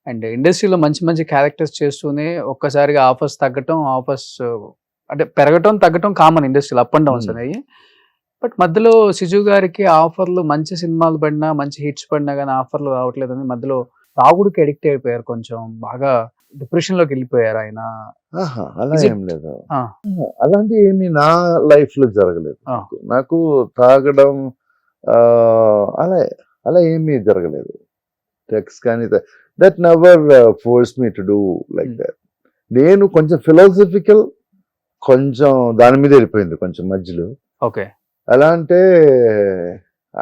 అండ్ ఇండస్ట్రీలో మంచి మంచి క్యారెక్టర్స్ చేస్తూనే ఒక్కసారిగా ఆఫర్స్ తగ్గటం, అంటే పెరగటం తగ్గటం కామన్ ఇండస్ట్రీలో, అప్ అండ్ డౌన్స్ అనేవి. బట్ మధ్యలో సిజు గారికి ఆఫర్లు, మంచి సినిమాలు పడినా, మంచి హిట్స్ పడినా కానీ ఆఫర్లు రావట్లేదని మధ్యలో తాగుడికి అడిక్ట్ అయిపోయారు, కొంచెం బాగా డిప్రెషన్ లోకి వెళ్ళిపోయారు ఆయన. అలా ఏం లేదు, అలాంటి ఏమి నా లైఫ్ లో జరగలేదు. నాకు తాగడం అలా ఏమీ జరగలేదు. టెక్స్ కానీ that never force me to do like that. నేను కొంచెం ఫిలాసఫికల్, కొంచెం దాని మీద వెళ్ళిపోయింది కొంచెం మధ్యలో. ఓకే. ఎలా అంటే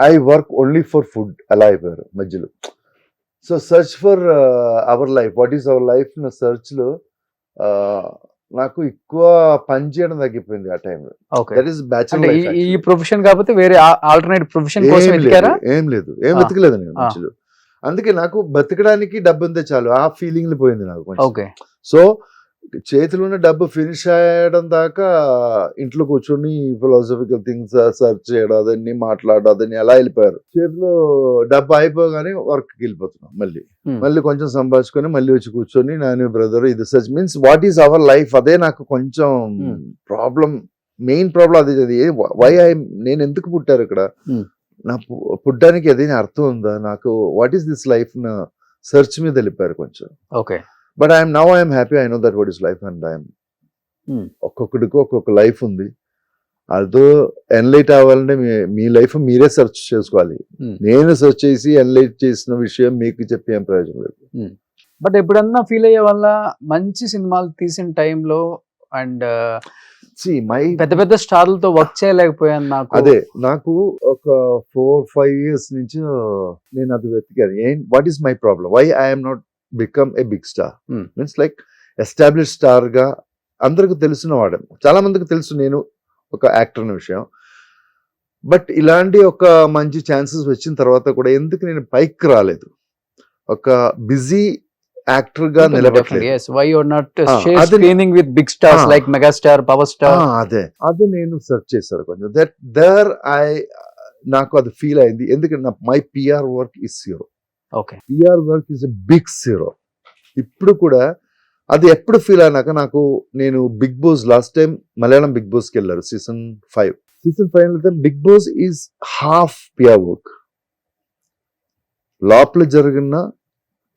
I work only for food అలా అయిపోయారు మధ్యలో. So search for our life, what is our life నా సెర్చ్లో నాకు ఎక్కువ పని చేయడం తగ్గిపోయింది ఆ టైంలో. ఓకే. దట్ ఈస్ అంటే బ్యాచులర్ ఈ ప్రొఫెషన్ కాకపోతే వేరే ఆల్టర్నేట్ ప్రొఫెషన్ కోసం వెతికారా? ఏం వెతకలేదు నేను మధ్యలో. అందుకే నాకు బతకడానికి డబ్బు ఉంటే చాలు ఆ ఫీలింగ్ పోయింది నాకు కొంచెం. ఓకే. సో చేతిలో ఉన్న డబ్బు ఫినిష్ అయ్యడం దాకా ఇంట్లో కూర్చొని ఫిలాసఫికల్ థింగ్స్ సర్చ్ చేయడం, అదన్నీ మాట్లాడడం, అదన్నీ అలా వెళ్ళిపోయారు. చేతిలో డబ్బు అయిపోగానే వర్క్కి వెళ్ళిపోతున్నాం. మళ్ళీ కొంచెం సంపాదించుకొని మళ్ళీ వచ్చి కూర్చొని నేను బ్రదర్ ఇది search means what is our life, అదే నాకు కొంచెం ప్రాబ్లం, మెయిన్ ప్రాబ్లం అదే. వై నేను ఎందుకు పుట్టారు ఇక్కడ, నా పుట్టడానికి ఏదైనా అర్థం ఉందా నాకు, వాట్ ఈస్ దిస్ లైఫ్ నా సెర్చ్ మీద వెళ్ళిపోయారు కొంచెం. Okay. But I'm happy, I know that what is life and ఒక్కొక్కడికి ఒక్కొక్క లైఫ్ ఉంది. అదో ఎన్లైట్ అవ్వాలంటే మీ లైఫ్ మీరే సెర్చ్ చేసుకోవాలి. నేను సెర్చ్ చేసి ఎన్లైట్ చేసిన విషయం మీకు చెప్పే ఏం ప్రయోజనం లేదు. బట్ ఎప్పుడన్నా ఫీల్ అయ్యే వల్ల మంచి సినిమాలు తీసిన టైంలో అండ్ పెద్ద పెద్ద స్టార్లతో వర్క్ చేయలేకపోయాను. అదే నాకు ఒక 4-5 years నుంచి నేను అది వెతికాను. What is my problem, why I'm not become a big star, means like establish star గా అందరికి తెలిసిన వాడు, చాలా మందికి తెలుసు నేను ఒక యాక్టర్ అనే విషయం. బట్ ఇలాంటి ఒక మంచి ఛాన్సెస్ వచ్చిన తర్వాత కూడా ఎందుకు నేను పైకి రాలేదు, ఒక బిజీ యాక్టర్ గా నిలబడలేదు. అదే నేను సెర్చ్ చేశాను కొంచెం. నాకు అది ఫీల్ అయింది, ఎందుకంటే my PR work is zero. PR work is a big zero. ఇప్పుడు కూడా అది ఎప్పుడు ఫీల్ అయినాక నేను Bigg Boss last time Malayalam Bigg బాస్కి వెళ్ళారు season 5 Bigg Boss is half PR work. లోపల జరిగిన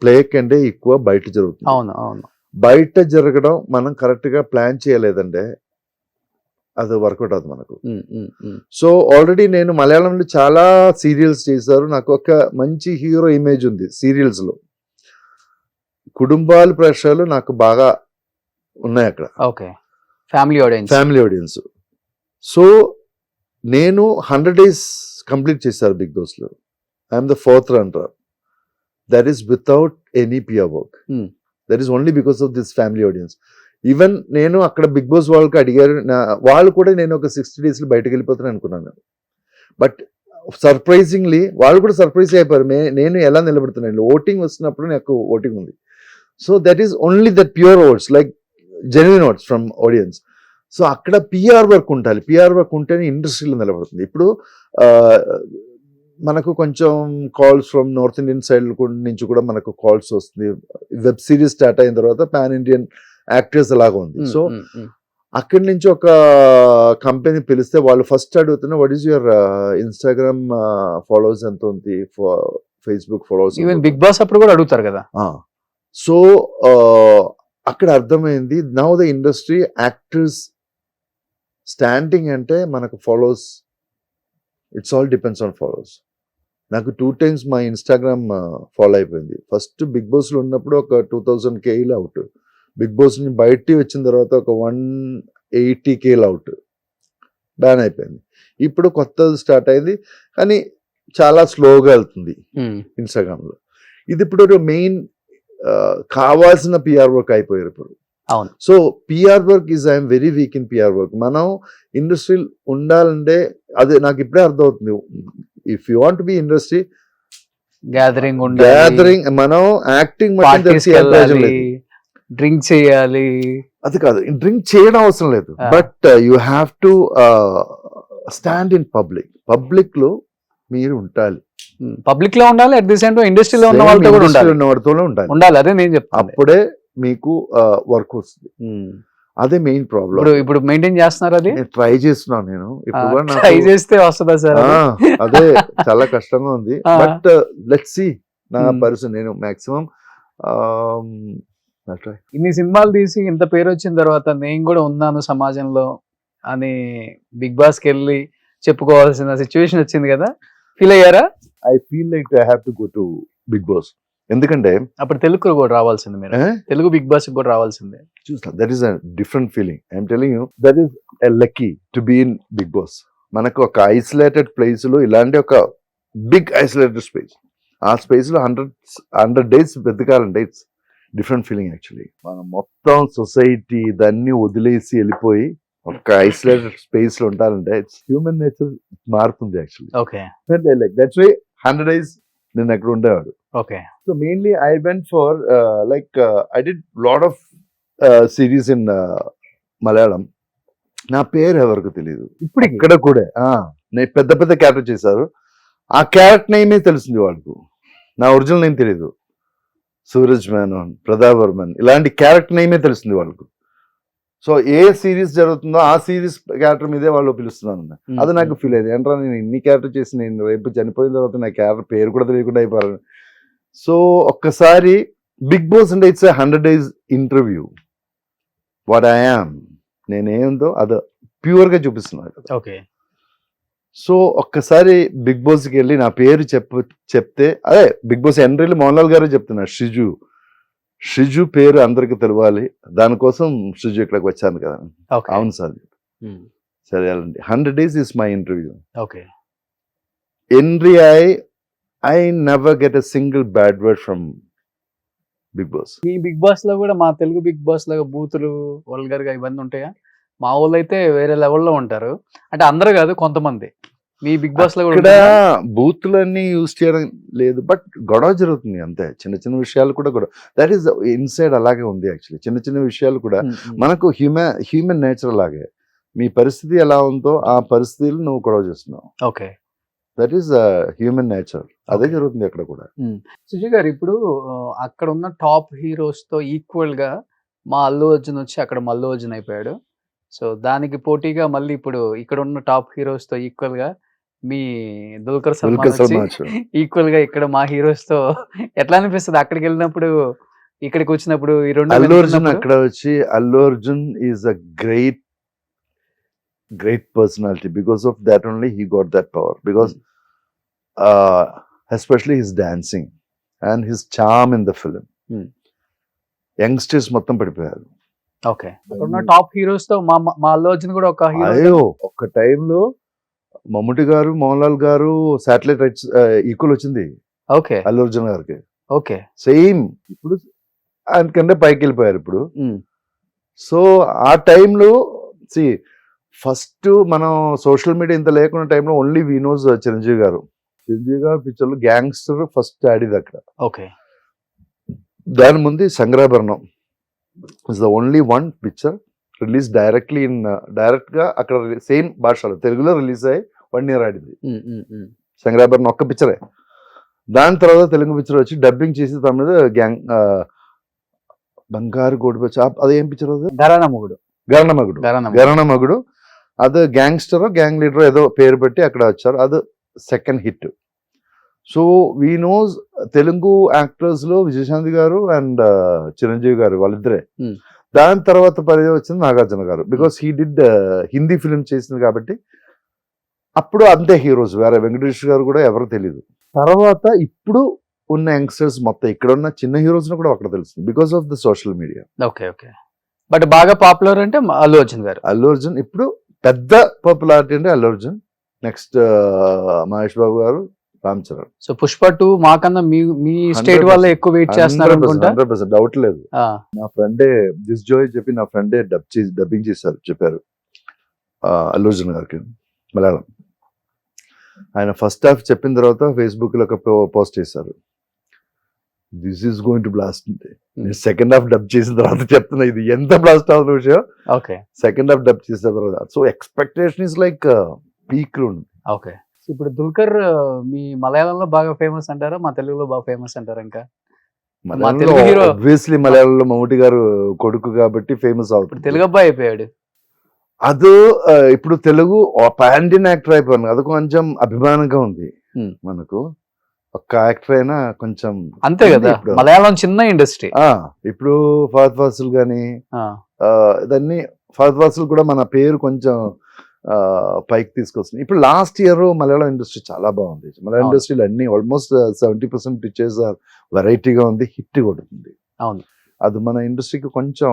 ప్లే కంటే ఎక్కువ బయట జరుగుతుంది. అవును. బయట జరగడం మనం కరెక్ట్ గా ప్లాన్ చేయలేదంటే అది వర్కౌట్ అవుతుంది మనకు. సో ఆల్రెడీ నేను మలయాళంలో చాలా సీరియల్స్ చేశారు, నాకు ఒక మంచి హీరో ఇమేజ్ ఉంది సీరియల్స్ లో. కుటుంబాల ప్రేక్షకులు నాకు బాగా ఉన్నాయి అక్కడ. ఓకే. Family audience. సో నేను 100 days కంప్లీట్ చేశారు బిగ్ బాస్ లో. I'm the 4th runner. That is without any PR work. That is only because of this family audience. Even నేను అక్కడ బిగ్ బాస్ వాళ్ళకి అడిగారు, వాళ్ళు కూడా నేను ఒక 60 days బయటకు వెళ్ళిపోతాను అనుకున్నాను. బట్ సర్ప్రైజింగ్లీ వాళ్ళు కూడా సర్ప్రైజ్ అయిపోయారు, నేను ఎలా నిలబడుతున్నాను. ఓటింగ్ వస్తున్నప్పుడు నాకు ఓటింగ్ ఉంది. So that is only that pure votes, like genuine votes from audience. So అక్కడ పిఆర్ వర్క్ ఉండాలి, పిఆర్ వర్క్ ఉంటేనే ఇండస్ట్రీలో నిలబడుతుంది. ఇప్పుడు మనకు కొంచెం calls from north Indian side నుంచి కూడా మనకు కాల్స్ వస్తుంది. వెబ్ సిరీస్ స్టార్ట్ అయిన తర్వాత పాన్ ఇండియన్ యాక్టర్స్ అలాగా ఉంది. సో అక్కడి నుంచి ఒక కంపెనీ పిలిస్తే వాళ్ళు ఫస్ట్ అడుగుతున్నా what is your Instagram followers ఎంత ఉంది, Facebook followers. Even Bigg Boss అప్పుడు కూడా అడుగుతారు కదా. సో అక్కడ అర్థమైంది, now the industry actors standing అంటే మనకు followers, it's all depends on followers. నాకు 2 times మా ఇన్స్టాగ్రామ్ ఫాలో అయిపోయింది. ఫస్ట్ బిగ్ బాస్లో ఉన్నప్పుడు ఒక 2000K అవుట్, బిగ్ బాస్ నుంచి బయటికి వచ్చిన తర్వాత ఒక 180K అవుట్, బ్యాన్ అయిపోయింది. ఇప్పుడు కొత్తది స్టార్ట్ అయింది కానీ చాలా స్లోగా వెళ్తుంది ఇన్స్టాగ్రామ్లో. ఇది ఇప్పుడు మెయిన్ కావాల్సిన పిఆర్ వర్క్ అయిపోయారు ఇప్పుడు. So PR work is I'm very weak in PR work. మనం ఇండస్ట్రీ ఉండాలంటే అదే నాకు ఇప్పుడే అర్థమవుతుంది. If you want be industry gathering, మనం యాక్టింగ్ డ్రింక్ చేయాలి, అది కాదు, డ్రింక్ చేయడం అవసరం లేదు. But you have to stand in public లో మీరు ఉండాలి, పబ్లిక్ లో ఉండాలి, అట్ ది సేమ్ టైం ఇండస్ట్రీలో ఉన్న వాళ్ళతో కూడా ఉండాలి. అదే నేను చెప్తాను, అప్పుడే మీకు వర్క్ వస్తుంది. అదే మెయిన్ ప్రాబ్లం. ఇప్పుడు మెయింటైన్ చేస్తున్నారు, అది ట్రై చేస్తున్నాను నేను. ఇప్పుడు ట్రై చేస్తే వస్తుందా సార్? అదే చాలా కష్టంగా ఉంది. బట్ లెట్స్ సీ నా పరిస్థితి. నేను మాక్సిమం ఇన్ని సినిమాలు తీసి ఇంత పేరు వచ్చిన తర్వాత నేను కూడా ఉన్నాను సమాజంలో అని బిగ్ బాస్ కి వెళ్ళి చెప్పుకోవాల్సిన సిచ్యువేషన్ వచ్చింది కదా, ఫీల్ అయ్యారా? I feel like I have to go to Bigg Boss. ఎందుకంటే అప్పుడు తెలుగు కూడా రావాల్సింది, మీరు తెలుగు బిగ్ బాస్ కూడా రావాల్సిందే. చూస్తా, that is a different feeling. I'm telling you, that is a lucky to be in Bigg Boss. మనకు ఒక ఐసోలేటెడ్ ప్లేస్ లో ఇలాంటి ఒక బిగ్ ఐసోలేటెడ్ స్పేస్. ఆ స్పేస్లో 100 days వెతకాలంటే ఇట్స్ డిఫరెంట్ ఫీలింగ్ యాక్చువల్లీ. మనం మొత్తం సొసైటీ దాన్ని వదిలేసి వెళ్ళిపోయి ఒక ఐసోలేటెడ్ స్పేస్ లో ఉంటారంటే ఇట్స్ హ్యూమన్ నేచర్ మారుతుంది actually. Okay like that's why 100 days నేను అక్కడ ఉండేవాడు. Okay so mainly I went for like I did lot of series in Malayalam. నా పేరు ఎవరికి తెలియదు ఇప్పుడు ఇక్కడ కూడా. నేను పెద్ద పెద్ద క్యారెక్టర్ చేశారు, ఆ క్యారెక్టర్ నేమే తెలిసింది వాళ్ళకు, నా ఒరిజినల్ నేమ్ తెలియదు. సూరజ్ మేనన్, ప్రతాప్ వర్మన్ ఇలాంటి క్యారెక్టర్ నేమే తెలిసింది వాళ్ళకు. సో ఏ సిరీస్ జరుగుతుందో ఆ సిరీస్ క్యారెక్టర్ మీదే వాళ్ళు పిలుస్తున్నాను. అది నాకు ఫీల్ అయింది, ఏంట్రా నేను ఇన్ని క్యారెక్టర్ చేసి నేను రేపు చనిపోయిన తర్వాత నా క్యారెక్టర్ పేరు కూడా తెలియకుండా అయిపోయాను. సో ఒక్కసారి బిగ్ బాస్ అంటే it's 100 days interview. What I am, నేనేందో అది ప్యూర్గా చూపిస్తున్నాను కదా. ఓకే సో ఒక్కసారి బిగ్ బాస్కి వెళ్ళి నా పేరు చెప్తే అదే బిగ్ బాస్ ఎంట్రీలో మోహన్ లాల్ గారే చెప్తున్నారు, షిజు పేరు అందరికి తెలవాలి, దానికోసం షిజు ఇక్కడికి వచ్చాను కదా. అవును సార్, సరే అండి. 100 days is my interview. Okay entry I never get a single bad word from Bigg Boss. మీ బిగ్ బాస్ లో కూడా మా తెలుగు బిగ్ బాస్ లాగా బూతులు వల్గర్ గా ఇవన్నీ ఉంటాయా? మా వాళ్ళు అయితే వేరే లెవెల్లో ఉంటారు, అంటే అందరూ కాదు కొంతమంది. మీ బిగ్ బాస్ లో కూడా ఇక్కడ బూతులన్నీ యూజ్ చేయడం లేదు, బట్ గొడవ జరుగుతుంది అంతే. చిన్న చిన్న విషయాలు కూడా గొడవ, దట్ ఈస్ ఇన్సైడ్ అలాగే ఉంది యాక్చువల్లీ. చిన్న చిన్న విషయాలు కూడా మనకు హ్యూమన్ నేచర్ అలాగే. మీ పరిస్థితి ఎలా ఉందో ఆ పరిస్థితులు నువ్వు గొడవ చేస్తున్నావు. Okay that is human nature, అదే జరుగుతుంది అక్కడ కూడా. సుజయ్ గారు, ఇప్పుడు అక్కడ ఉన్న టాప్ హీరోస్ తో ఈక్వల్ గా మా అల్లు అర్జున్ వచ్చి అక్కడ మల్లు అర్జున్ అయిపోయాడు. సో దానికి పోటీగా మళ్ళీ ఇప్పుడు ఇక్కడ ఉన్న టాప్ హీరోస్ తో ఈక్వల్ గా మీ దుల్కర్ సల్మాన్ ఈక్వల్ గా ఇక్కడ మా హీరోస్ తో ఎట్లా అనిపిస్తుంది అక్కడికి వెళ్ళినప్పుడు ఇక్కడికి వచ్చినప్పుడు? ఈ రెండు అల్లు అర్జున్ అక్కడ వచ్చి, Allu Arjun is a great personality. Because of that only he got that power, because especially his dancing and his charm in the film. Youngsters మొత్తం పడిపోయారు. ఓకే, అక్కడ టాప్ హీరోస్ తో మా అల్లు అర్జున్ కూడా ఒక హీరో. అయ్యో, ఒక టైంలో మమ్ముటి గారు, మోహన్ లాల్ గారు శాటిలైట్ రైట్స్ ఈక్వల్ వచ్చింది ఓకే అల్లు అర్జున్ గారికి. ఓకే సేమ్ ఇప్పుడు ఆయనకంటే పైకి వెళ్ళిపోయారు ఇప్పుడు. సో ఆ టైంలో ఫస్ట్ మనం సోషల్ మీడియా ఇంత లేకున్న టైంలో ఓన్లీ వీ నోస్ చిరంజీవి గారు పిక్చర్లో గ్యాంగ్స్టర్ ఫస్ట్ ఆడిది అక్కడ. ఓకే, దాని ముందు Sankarabharanam is the only one picture release directly direct గా అక్కడ సేమ్ భాషలో తెలుగులో రిలీజ్ అయ్యి 1 year ఆడింది. సంగ్రాభరణం ఒక్క పిక్చరే. దాని తర్వాత తెలుగు పిక్చర్ వచ్చి డబ్బింగ్ చేసి తన మీద గ్యాంగ్ బంగారు గోడిపచ్చి అదేం పిక్చర్ అది? గరణమగుడు. అది గ్యాంగ్స్టర్ గ్యాంగ్ లీడర్ ఏదో పేరు పెట్టి అక్కడ వచ్చారు, అది second hit. So we knows Telugu actors లో విజయశాంతి గారు అండ్ చిరంజీవి గారు వాళ్ళిద్దరే. దాని తర్వాత పరిచయం వచ్చింది నాగార్జున గారు, because he did Hindi film చేసింది కాబట్టి అప్పుడు అంతే హీరోస్. వేరే వెంకటేష్ గారు కూడా ఎవరు తెలియదు. తర్వాత ఇప్పుడు ఉన్న యంగ్స్టర్స్ మొత్తం ఇక్కడ ఉన్న చిన్న హీరోస్ కూడా అక్కడ తెలుస్తుంది because of the social media. Okay okay, but బాగా పాపులర్ అంటే అల్లు అర్జున్ గారు. అల్లు అర్జున్ ఇప్పుడు పెద్ద పాపులారిటీ అంటే అల్లు అర్జున్, నెక్స్ట్ మహేష్ బాబు గారు, రామ్ చరణ్. సో పుష్ప 2 మాకన్నా మీ స్టేట్ వాళ్ళే ఎక్కువ వెయిట్ చేస్తున్నారు అనుకుంటా. 100% డౌట్ లేదు. నా ఫ్రెండే దిస్ జోయ్ చెప్పి నా ఫ్రెండే డబ్బింగ్ చేశారు, చెప్పారు అల్లు అర్జున్ గారికి మలయాళం. ఆయన ఫస్ట్ హాఫ్ చెప్పిన తర్వాత ఫేస్బుక్ లో ఒక పోస్ట్ చేశారు, this is going to blast. నేను సెకండ్ హాఫ్ డబ్ చేసిన తర్వాత చెప్తున్నా ఇది ఎంత బ్లాస్ట్ అవుతున్న విషయం. ఓకే, సెకండ్ హాఫ్ డబ్ చేసిన తర్వాత. So expectation is like peak లో ఉంది. ఓకే, ఇప్పుడు దుల్కర్ మీ మలయాళంలో బాగా ఫేమస్ అంటారా, మా తెలుగులో బాగా ఫేమస్ అంటారా? ఇంకా ఆబ్వియస్లీ మలయాళంలో మమ్ముటి గారు కొడుకు కాబట్టి ఫేమస్ అవుతుంది. తెలుగు అబ్బాయి అయిపోయాడు. అది ఇప్పుడు తెలుగు పాన్ ఇండియన్ యాక్టర్ అయిపోయాను, అది కొంచెం అభిమానంగా ఉంది మనకు. ఒక్క యాక్టర్ అయినా కొంచెం అంతే కదా, మలయాళం చిన్న ఇండస్ట్రీ. ఇప్పుడు ఫహద్ ఫాసిల్ గానీ దాన్ని ఫహద్ ఫాసిల్ కూడా మన పేరు కొంచెం పైకి తీసుకొస్తుంది. ఇప్పుడు లాస్ట్ ఇయర్ మలయాళం ఇండస్ట్రీ చాలా బాగుంది. మలయాళం ఇండస్ట్రీలో అన్ని ఆల్మోస్ట్ 70% పిక్చర్స్ వెరైటీగా ఉంది, హిట్ కొడుతుంది. అవును, అది మన ఇండస్ట్రీకి కొంచెం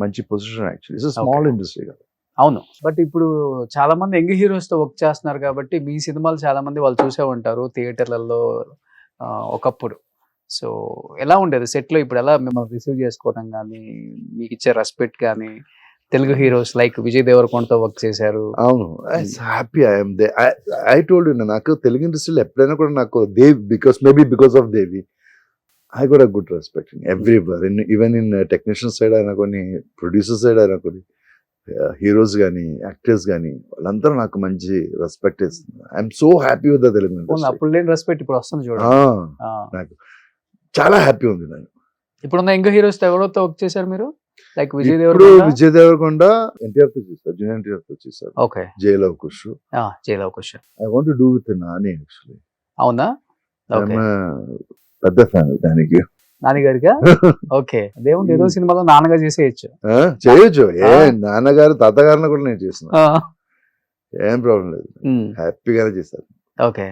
మంచి position actually. It's small industry కదా. అవును. బట్ ఇప్పుడు చాలా మంది యంగ్ హీరోస్ తో వర్క్ చేస్తున్నారు కాబట్టి మీ సినిమాలు చాలా మంది వాళ్ళు చూసే ఉంటారు థియేటర్లలో ఒకప్పుడు. సో ఎలా ఉండేది సెట్ లో? ఇప్పుడు ఎలా మిమ్మల్ని రిసీవ్ చేసుకోవడం కానీ, మీకు ఇచ్చే రెస్పెక్ట్ కానీ? తెలుగు హీరోస్ లైక్ విజయ్ దేవరకొండతో వర్క్ చేశారు. అవును, happy I'm there. I told you, నాకు తెలుగు ఇండస్ట్రీలో ఎప్పుడైనా కూడా నాకు Dev, because of Devi, I got a good respect in everywhere, even in technician side అయినా కొన్ని, ప్రొడ్యూసర్ సైడ్ అయినా కొన్ని, హీరోస్ కానీ యాక్టర్స్ కానీ వాళ్ళందరూ నాకు మంచి రెస్పెక్ట్ ఇస్తుంది. I'm so happy with the Telugu industry. అప్పుడు లేని రెస్పెక్ట్ ఇప్పుడు వస్తుంది చూడండి. నాకు చాలా హ్యాపీ ఉంది. నేను ఇప్పుడున్న యంగ్ హీరోస్ ఎవరితో వర్క్ చేశారు మీరు? లైక్ విజయ్ దేవరకొండ ఎన్టీఆర్ తో చేశారు, జూనియర్ ఎన్టీఆర్ తో చేశారు. Okay. Jai Lava Kusa. I want to do with Nani actually. అవునా? పెద్ద ఫ్యాన్ దానికి. నాని గారిగా? ఓకే. దేవుడు ఏదో సినిమాలో నాన్నగా చేసేయచ్చు. చేయొచ్చు. నాన్నగారు తాతగారిని కూడా నేను చేసిన, ఏం ప్రాబ్లం లేదు, హ్యాపీగానే చేశారు. ఓకే.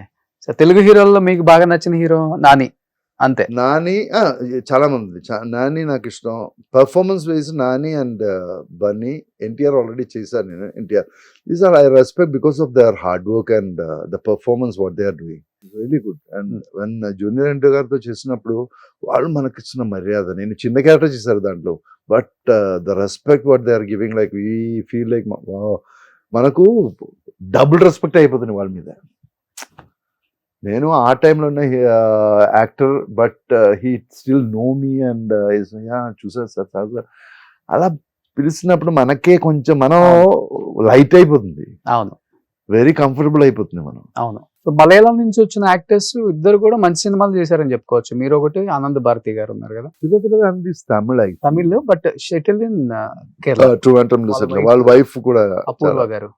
సో తెలుగు హీరోల్లో మీకు బాగా నచ్చిన హీరో నాని అంతే? నాని చాలా మంది, నాని నాకు ఇష్టం. Performance wise Nani and Bunny. NTR already చేశాను నేను. NTR these are I respect because of their hard work and the performance what they are doing really good. And one junior NTR గారితో చేసినప్పుడు వాళ్ళు మనకి ఇచ్చిన మర్యాద, నేను చిన్న క్యారెక్టర్ చేశారు దాంట్లో, but the respect what they are giving, like we feel like మనకు డబుల్ రెస్పెక్ట్ అయిపోతుంది వాళ్ళ మీద. నేను ఆ టైంలో ఉన్న actor, but he still know me and చూసారు సార్ సార్ అలా పిలిచినప్పుడు మనకే కొంచెం మనం లైట్ అయిపోతుంది. అవును, వెరీ కంఫర్టబుల్ అయిపోతుంది మనం. అవును. సో మలయాళం నుంచి వచ్చిన యాక్టర్స్ ఇద్దరు కూడా మంచి సినిమాలు చేశారని చెప్పుకోవచ్చు. మీరు ఒకటి, ఆనంద్ భారతి గారు ఉన్నారు కదా. Tamil but shuttle in Kerala. వాళ్ళ వైఫ్ కూడా అపూర్వ గారు.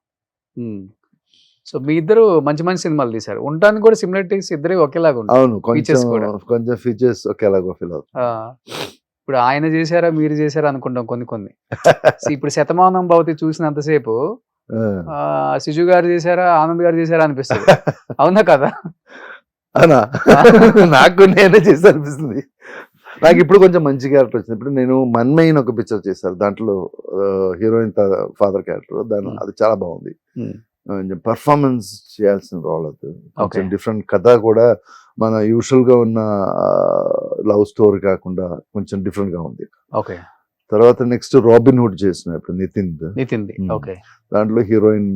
సో మీ ఇద్దరు మంచి మంచి సినిమాలు తీశారు. ఉండడానికి కూడా సిమిలారిటీస్ ఇద్దరే ఒకేలాగా ఉంటాయి. అవును, కొంచెం ఫీచర్స్ ఒకేలాగా ఫీల్ అవుతుంది. ఇప్పుడు ఆయన చేశారా మీరు చేశారా అనుకుంటాం కొన్ని. ఇప్పుడు శతమానం భవతి చూసినంతసేపు సిజు గారు చేశారా ఆనంద్ గారు చేశారా అనిపిస్తుంది. అవునా కదా? అవునా? నాకు నేనే చేసి అనిపిస్తుంది. నాకు ఇప్పుడు కొంచెం మంచి క్యారెక్టర్ వచ్చింది. ఇప్పుడు నేను మన్మయిన్ ఒక పిక్చర్ చేశాను, దాంట్లో హీరోయిన్ ఫాదర్ క్యారెక్టర్. దాని అది చాలా బాగుంది. పర్ఫార్మెన్స్ చేయాల్సిన రోల్ అది, కొంచెం డిఫరెంట్ కథ కూడా, మన యూజువల్ గా ఉన్న లవ్ స్టోరీ కాకుండా కొంచెం డిఫరెంట్ గా ఉంది. ఓకే. తర్వాత నెక్స్ట్ రాబిన్ హుడ్ చేసిన ఇప్పుడు నితిన్. ఓకే. దాంట్లో heroine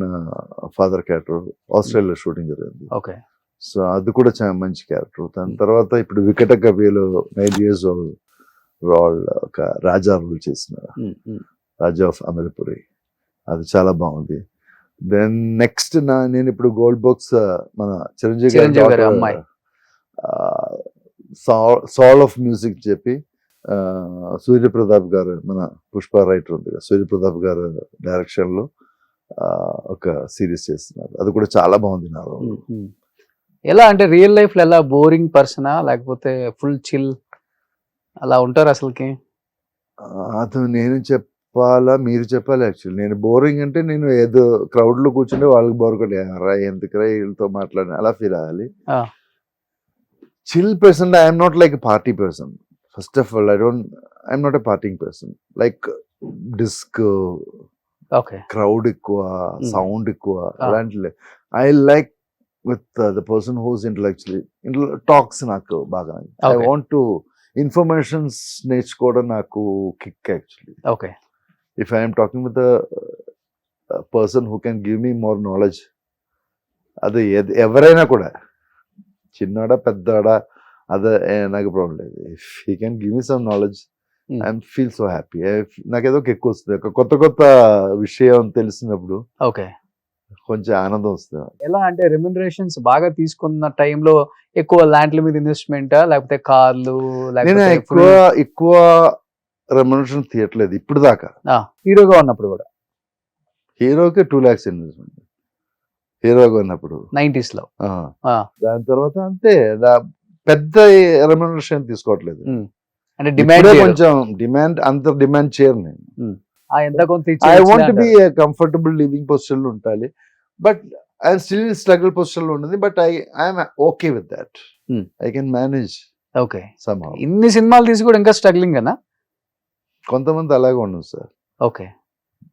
father character Australia shooting జరిగింది. ఓకే. సో అది కూడా చాలా మంచి క్యారెక్టర్. దాని తర్వాత ఇప్పుడు వికట కవిలో 9 years రోల్ ఒక రాజా రోల్ చేసిన, రాజా ఆఫ్ అమరపురి, అది చాలా బాగుంది. దెన్ నెక్స్ట్ నేను ఇప్పుడు గోల్డ్ బాక్స్ మన చిరంజీవి గారి అమ్మాయి సాల్ ఆఫ్ మ్యూజిక్ చెప్పి సూర్యప్రతాప్ గారు, మన పుష్ప రైటర్ ఉంది కదా, సూర్యప్రతాప్ గారు డైరెక్షన్ లో ఒక సిరీస్ చేస్తున్నారు. అది కూడా చాలా బాగుంది. నా ఎలా అంటే రియల్ లైఫ్ లో ఎలా బోరింగ్ పర్సనా లేకపోతే ఫుల్ చిల్ అలా ఉంటారు అసలుకి? అది నేను చెప్పాలా మీరు చెప్పాలి? యాక్చువల్లీ నేను బోరింగ్ అంటే నేను ఏదో క్రౌడ్ లో కూర్చుంటే వాళ్ళకి బోర్ కొట్టే ఎందుకురా వీళ్ళతో మాట్లాడిన అలా ఫీల్ అవ్వాలి. Chill person, I'm not like party person. First of all I'm not a partying person. Like disc, crowd ఎక్కువ, సౌండ్ ఎక్కువ అలాంటి. I like with the person whose intellectually talks. నాకు బాగా ఐ వాంట్ టు ఇన్ఫర్మేషన్స్ నేర్చుకోవడం నాకు kick actually. Okay. If I'm talking with person who can give me more knowledge, అది ఎవరైనా కూడా చిన్నడా పెద్దడా అదే నాకు ప్రాబ్లం లేదు. If he can give me some knowledge I feel so happy. నాకేదో ఎక్కువ వస్తుంది, కొత్త కొత్త విషయం తెలిసినప్పుడు ఓకే కొంచెం ఆనందం వస్తుంది. ఎలా అంటే రెమ్యునరేషన్స్ బాగా తీసుకున్న టైంలో ఎక్కువ ల్యాండ్ల మీద ఇన్వెస్ట్మెంట్ లేకపోతే కార్లు? నేను ఎక్కువ రెమ్యునరేషన్ తీయట్లేదు ఇప్పుడు దాకా. హీరోగా ఉన్నప్పుడు కూడా హీరోకి 2 lakhs ఇన్వెస్ట్మెంట్ హీరోగా ఉన్నప్పుడు 90s లో. దాని తర్వాత అంతే, పెద్ద రెమ్యునరేషన్ తీసుకోవట్లేదు. అంటే డిమాండ్ కొంచెం డిమాండ్ అంత డిమాండ్ చేయను నేను. I want be comfortable living position లో ఉండాలి, but I still struggle position లో ఉన్నది. But I'm okay with that. I can manage. Okay. ఇన్ని సినిమాలు తీసి కూడా ఇంకా స్ట్రగ్లింగ్ కదా? కొంతమంది అలాగే ఉండదు సార్. ఓకే.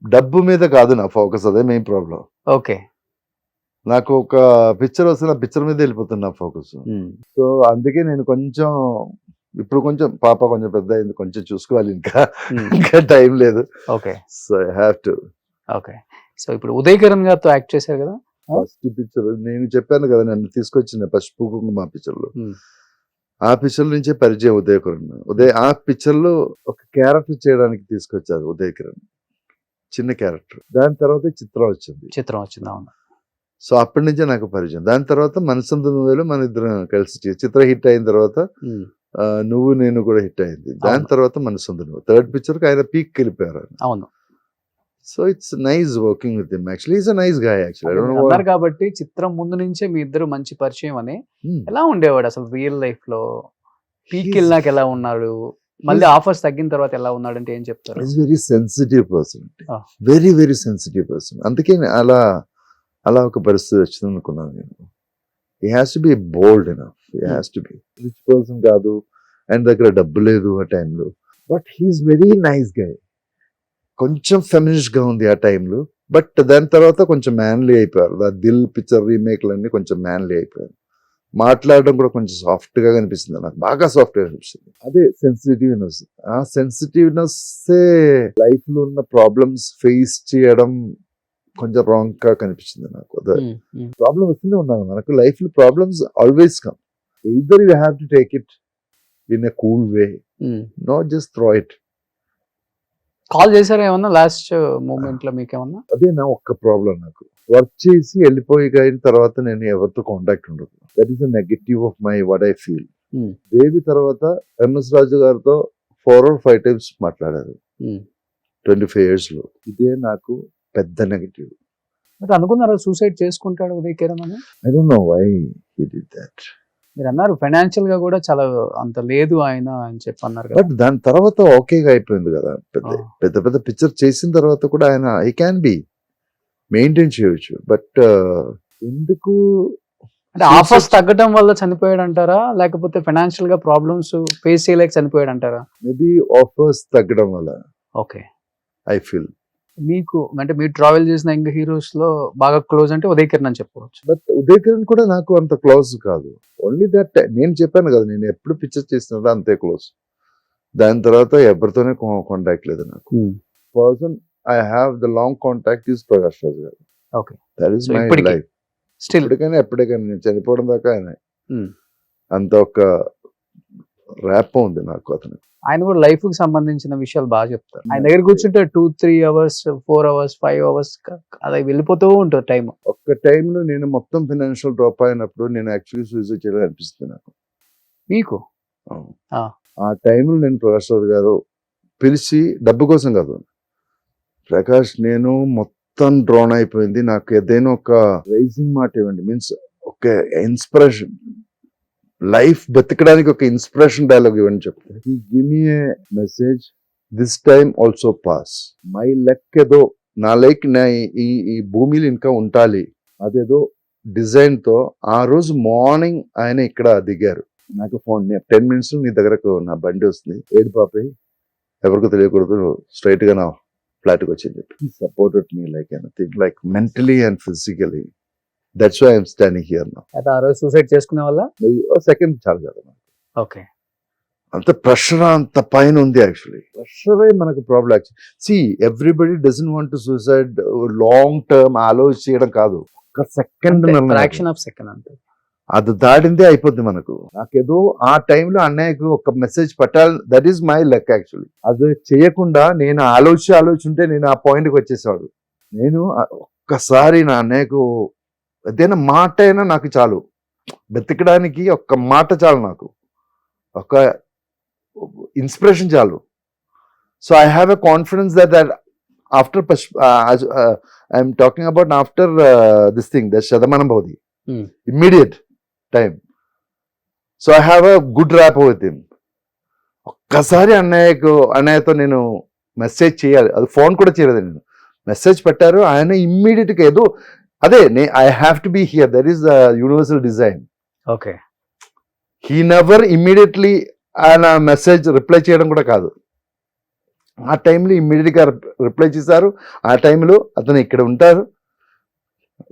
డబ్బు మీద కాదు నా ఫోకస్, అదే మెయిన్ ప్రాబ్లం. ఓకే. నాకు ఒక పిక్చర్ వస్తే నా పిక్చర్ మీద వెళ్ళిపోతుంది నా ఫోకస్. సో అందుకే నేను కొంచెం ఇప్పుడు కొంచెం పాప కొంచెం పెద్ద అయింది, కొంచెం చూసుకోవాలి, ఇంకా టైం లేదు. Okay. So I have to. Okay. So ఇప్పుడు ఉదయ్ కిరణ్ గారితో యాక్ట్ చేశారు కదా. ఫస్ట్ పిక్చర్ నేను చెప్పాను కదా, నన్ను తీసుకొచ్చిన పసుపు కుంకుమ పిక్చర్ లో, ఆ పిక్చర్ నుంచే పరిచయం ఉదయ్ కిరణ్. ఆ పిక్చర్ లో ఒక క్యారెక్టర్ చేయడానికి తీసుకొచ్చారు ఉదయ్ కిరణ్, చిన్న క్యారెక్టర్. దాని తర్వాత చిత్రం వచ్చింది. అవును. సో అప్పటి నుంచే నాకు పరిచయం. దాని తర్వాత మనసంత నువ్వేలో మన ఇద్దరం కలిసి చిత్ర హిట్ అయిన తర్వాత నువ్వు నేను కూడా హిట్ అయింది. దాని తర్వాత మనసంత నువ్వు థర్డ్ పిక్చర్ కి ఆయన పీక్ వెళ్ళిపోయారు. అవును. So it's nice working with him. Actually is a nice guy. Actually కాబట్టి చిత్రం ముందు నుంచే మీ ఇద్దరు మంచి పరిచయం అని. ఎలా ఉండేవాడు అసలు రియల్ లైఫ్ లో? పీక్ వెళ్ళాక ఎలా ఉన్నాడు, మళ్ళీ ఆఫర్స్ తగ్గిన తర్వాత ఎలా ఉన్నాడు అంటే ఏం చెప్తారు? Is very sensitive person, very very sensitive person. అందుకే అలా ఒక పరిస్థితి వచ్చింది అనుకున్నాను నేను. He has to be bold enough, he has to be rich person కాదు, ఆయన దగ్గర డబ్బు లేదు ఆ టైంలో, but he's very nice guy. కొంచెం ఫెమినిస్ట్ గా ఉంది ఆ టైంలో, బట్ దాని తర్వాత కొంచెం మ్యాన్లీ అయిపోయారు. ఆ దిల్ పిక్చర్ రీమేక్లన్నీ కొంచెం మ్యాన్లీ అయిపోయారు. మాట్లాడడం కూడా కొంచెం సాఫ్ట్ గా కనిపిస్తుంది నాకు, బాగా సాఫ్ట్ గా కనిపిస్తుంది. అదే సెన్సిటివ్నెస్. ఆ సెన్సిటివ్నెస్ లైఫ్ లో ఉన్న ప్రాబ్లమ్స్ ఫేస్ చేయడం కొంచెం రాంగ్ గా కనిపించింది నాకు. ప్రాబ్లం వస్తూనే ఉన్నాను మనకు లైఫ్ లో, problems always come. Either you have to take it in a cool way, not just throw it. Call చేశారా ఏమన్నా లాస్ట్ మూమెంట్ లో మీకేమన్నా? అదే నా ఒక్క ప్రాబ్లం. నాకు వర్క్ చేసి వెళ్ళిపోయిన తర్వాత నేను ఎవరితో కాంటాక్ట్ ఉండదు. That is the negative of my what I feel. Devi తర్వాత ఎంఎస్ రాజు గారితో 4 or 5 times మాట్లాడారు 25 years లో. ఇదే నాకు పెద్ద నెగటివ్. బట్ అనుకున్నారా సూసైడ్ చేసుకుంటాడు ఉదయ్ కిరణ్ అని? I don't know why he did that. మీరు అన్నారు ఫైనాన్షియల్ గా కూడా చాలా అంత లేదు ఆయన అని చెప్పి అన్నారు కదా. బట్ దాని తర్వాత ఓకేగా అయిపోయింది కదా. పెద్ద పెద్ద పిక్చర్ చేసిన తర్వాత కూడా ఆయన ఐ క్యాన్ బి మెయింటైన్ చేయవచ్చు. బట్ ఎందుకు అంటే ఆఫర్స్ తగ్గడం వల్ల చనిపోయాడు అంటారా, లేకపోతే ఫైనాన్షియల్ గా ప్రాబ్లమ్స్ ఫేస్ చేయలేక చనిపోయాడు అంటారా? మేబీ ఆఫర్స్ తగ్గడం వల్ల. ఓకే. I feel. మీకు అంటే మీరు ట్రావెల్ చేసిన ఇంకా హీరోస్ లో బాగా క్లోజ్ అంటే ఉదయ్ కిరణ్ అని చెప్పవచ్చు. బట్ ఉదయ్ కిరణ్ కూడా నాకు అంత క్లోజ్ కాదు. ఓన్లీ దట్ నేను చెప్పాను కదా, నేను ఎప్పుడు పిక్చర్ చేసినా అంతే క్లోజ్. దాని తర్వాత ఎవరితోనే కాంటాక్ట్ లేదు నాకు. Person I have the long contact is Prakash Raj garu. Okay. That is my life. Still ఎప్పటికైనా నేను చనిపోవడం దాకా ఆయన అంత ఒక ర్యాప్ ఉంది నాకు అతను. ఆయన కూడా లైఫ్ కి సంబంధించిన విషయాలు బాగా చెప్తారు. ఆయన దగ్గర కూర్చుంటే 2-3 hours 4 hours 5 hours అలా వెళ్ళిపోతూ ఉంటుంది టైం. ఒక్క టైంలో నేను మొత్తం ఫైనాన్షియల్ డ్రాప్ అయినప్పుడు నేను యాక్చువల్లీ సూసైడ్ చేయాలని అనిపిస్తుంది నాకు. మీకు ఆ టైంలో నేను ప్రకాష్ రావు గారు పిలిచి, డబ్బు కోసం కాదు, ప్రకాష్ నేను మొత్తం డ్రాన్ అయిపోయింది, నాకు ఏదైనా ఒక రైజింగ్ మాట ఇవ్వండి, మీన్స్ ఒక ఇన్స్పిరేషన్, లైఫ్ బతకడానికి ఒక ఇన్స్పిరేషన్ డైలాగ్ ఇవ్వండి చెప్తే, he give me A message, this time also pass, my luck ఏదో నా లైక్ నా ఈ భూమిలో ఇంకా ఉండాలి అదేదో డిజైన్ తో. ఆ రోజు మార్నింగ్ ఆయన ఇక్కడ దిగారు. నాకు ఫోన్ 10 minutes నీ దగ్గరకు నా బండి వస్తుంది, ఏడు పాపే ఎవరికి తెలియకూడదు, స్ట్రైట్ గా నా ఫ్లాట్ కి వచ్చింది. He supported me like anything, like mentally and physically. That's why I'm standing here now. ఆ రోజు సూసైడ్ చేసుకునే వల్ల సెకండ్ చాలు కదా. ఓకే. అంత ప్రెషర్ అంత పైన ఉంది. యాక్చువల్లీ ప్రెషరే మనకు problem. Actually see everybody doesn't want to suicide long term ఆలోచించడం కాదు, ఒక సెకండ్ ఫ్రాక్షన్ ఆఫ్ సెకండ్ అంతే, అది దాటిందే అయిపోద్ది మనకు. నాకేదో ఆ టైంలో అన్నయ్యకు ఒక మెసేజ్ పెట్టాలి, that is my luck actually. అది చేయకుండా నేను ఆలోచింటే నేను ఆ పాయింట్కి వచ్చేసాడు. నేను ఒక్కసారి నా అన్నయ్యకు ఏదైనా మాట అయినా నాకు చాలు, బతికడానికి ఒక్క మాట చాలు, నాకు ఒక ఇన్స్పిరేషన్ చాలు. So I have a confidence that after I'm talking about after this thing, that Shatamanam Bhavati, immediate time. So I have a good rap with him. ఒక్కసారి అన్నయ్యతో నేను మెసేజ్ చేయాలి, అది ఫోన్ కూడా చేయలేదు, నేను మెసేజ్ పెట్టారు, ఆయన ఇమ్మీడియట్ గా ఏదో అదే I have to be here, that is the universal design. Okay. He never immediately ఆయన మెసేజ్ రిప్లై చేయడం కూడా కాదు, ఆ టైంలో ఇమ్మీడియట్ గా రిప్లై చేశారు. ఆ టైంలో అతను ఇక్కడ ఉంటారు.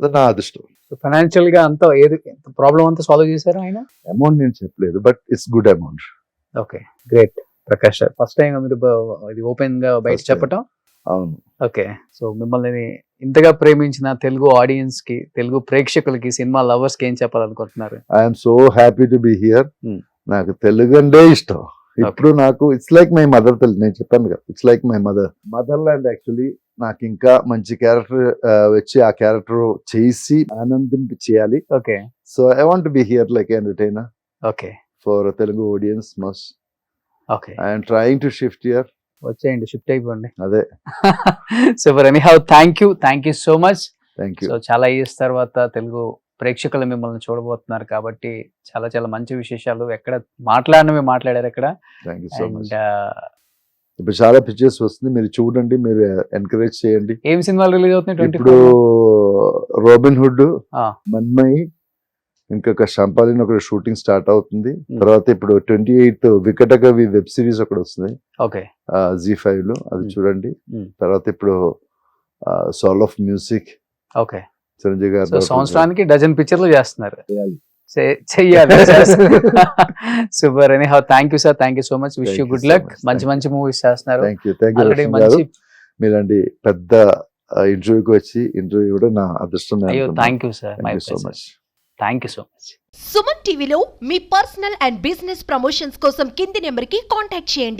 అది నా అదృష్టం. ఫైనాన్షియల్ గా అంతా ఏది ప్రాబ్లం అంతా సాల్వ్ చేశారు ఆయన. అమౌంట్ నేను చెప్పలేదు, but it's good amount. Okay, great. Prakash sir, first time మీరు ఇది ఓపెన్ గా బయట First time. చెప్పటం. అవును. ఓకే, సో మిమ్మల్ని ఇంతగా ప్రేమించిన తెలుగు ఆడియన్స్ కి, తెలుగు ప్రేక్షకులకి, సినిమా లవర్స్ కి ఏం చెప్పాలనుకుంటున్నారు? I'm so happy to be here. Hmm. నాకు తెలుగు అంటే ఇష్టం. ఇప్పుడు నాకు it's like my mother. Telugu నేను చెప్పాను కదా, it's like my mother land. Actually నాకు ఇంకా మంచి క్యారెక్టర్ వచ్చి ఆ క్యారెక్టర్ చేసి ఆనందింపి చేయాలి. Okay, so I want to be here like entertainer okay, for Telugu audience must. Okay. I'm trying to shift here. వచ్చేయండి, షిఫ్ట్ అయిపోండి. అదే. Super. Anyhow thank you so much. Thank you. So చాలా years తర్వాత తెలుగు ప్రేక్షకులు మిమ్మల్ని చూడబోతున్నారు కాబట్టి చాలా చాలా మంచి విశేషాలు ఎక్కడ మాట్లాడినవి మాట్లాడారు ఇక్కడ. Thank you so much. And ఇప్పుడు చాలా పిక్చర్స్ వస్తుంది, మీరు చూడండి, మీరు ఎంకరేజ్ చేయండి. ఏం సినిమాలు రిలీజ్ అవుతున్నాయి? ఇప్పుడు రోబిన్ హుడ్, ఆ. మన్మయి, ఇంకొక శంపాలిని ఒక షూటింగ్ స్టార్ట్ అవుతుంది. తర్వాత ఇప్పుడు 28th వికటకవి వెబ్ సిరీస్ ఒకటి వస్తుంది ఓకే, Z5 లో, అది చూడండి. Hmm. తర్వాత ఇప్పుడు soul of music okay. Chiranjeevi so గారు సంవత్సరానికి డజన్ పిక్చర్లు చేస్తున్నారు. చేయాలి. చెయ్యాలి. Super. Anyhow thank you sir, thank you so much. Wish you Thank you good so luck. much. మంచి మంచి మూవీస్ చేస్తున్నారు. Thank you. Thank you already Rashmi గారు. మంచి. మీలాంటి పెద్ద ఇంటర్వ్యూకి వచ్చి ఇంటర్వ్యూ కూడా నా అదృష్టం. అయ్యో, thank you sir. My so much. Thank you so much. Suman టీవీలో మీ పర్సనల్ అండ్ బిజినెస్ ప్రమోషన్స్ కోసం కింది నెంబర్కి కాంటాక్ట్ చేయండి.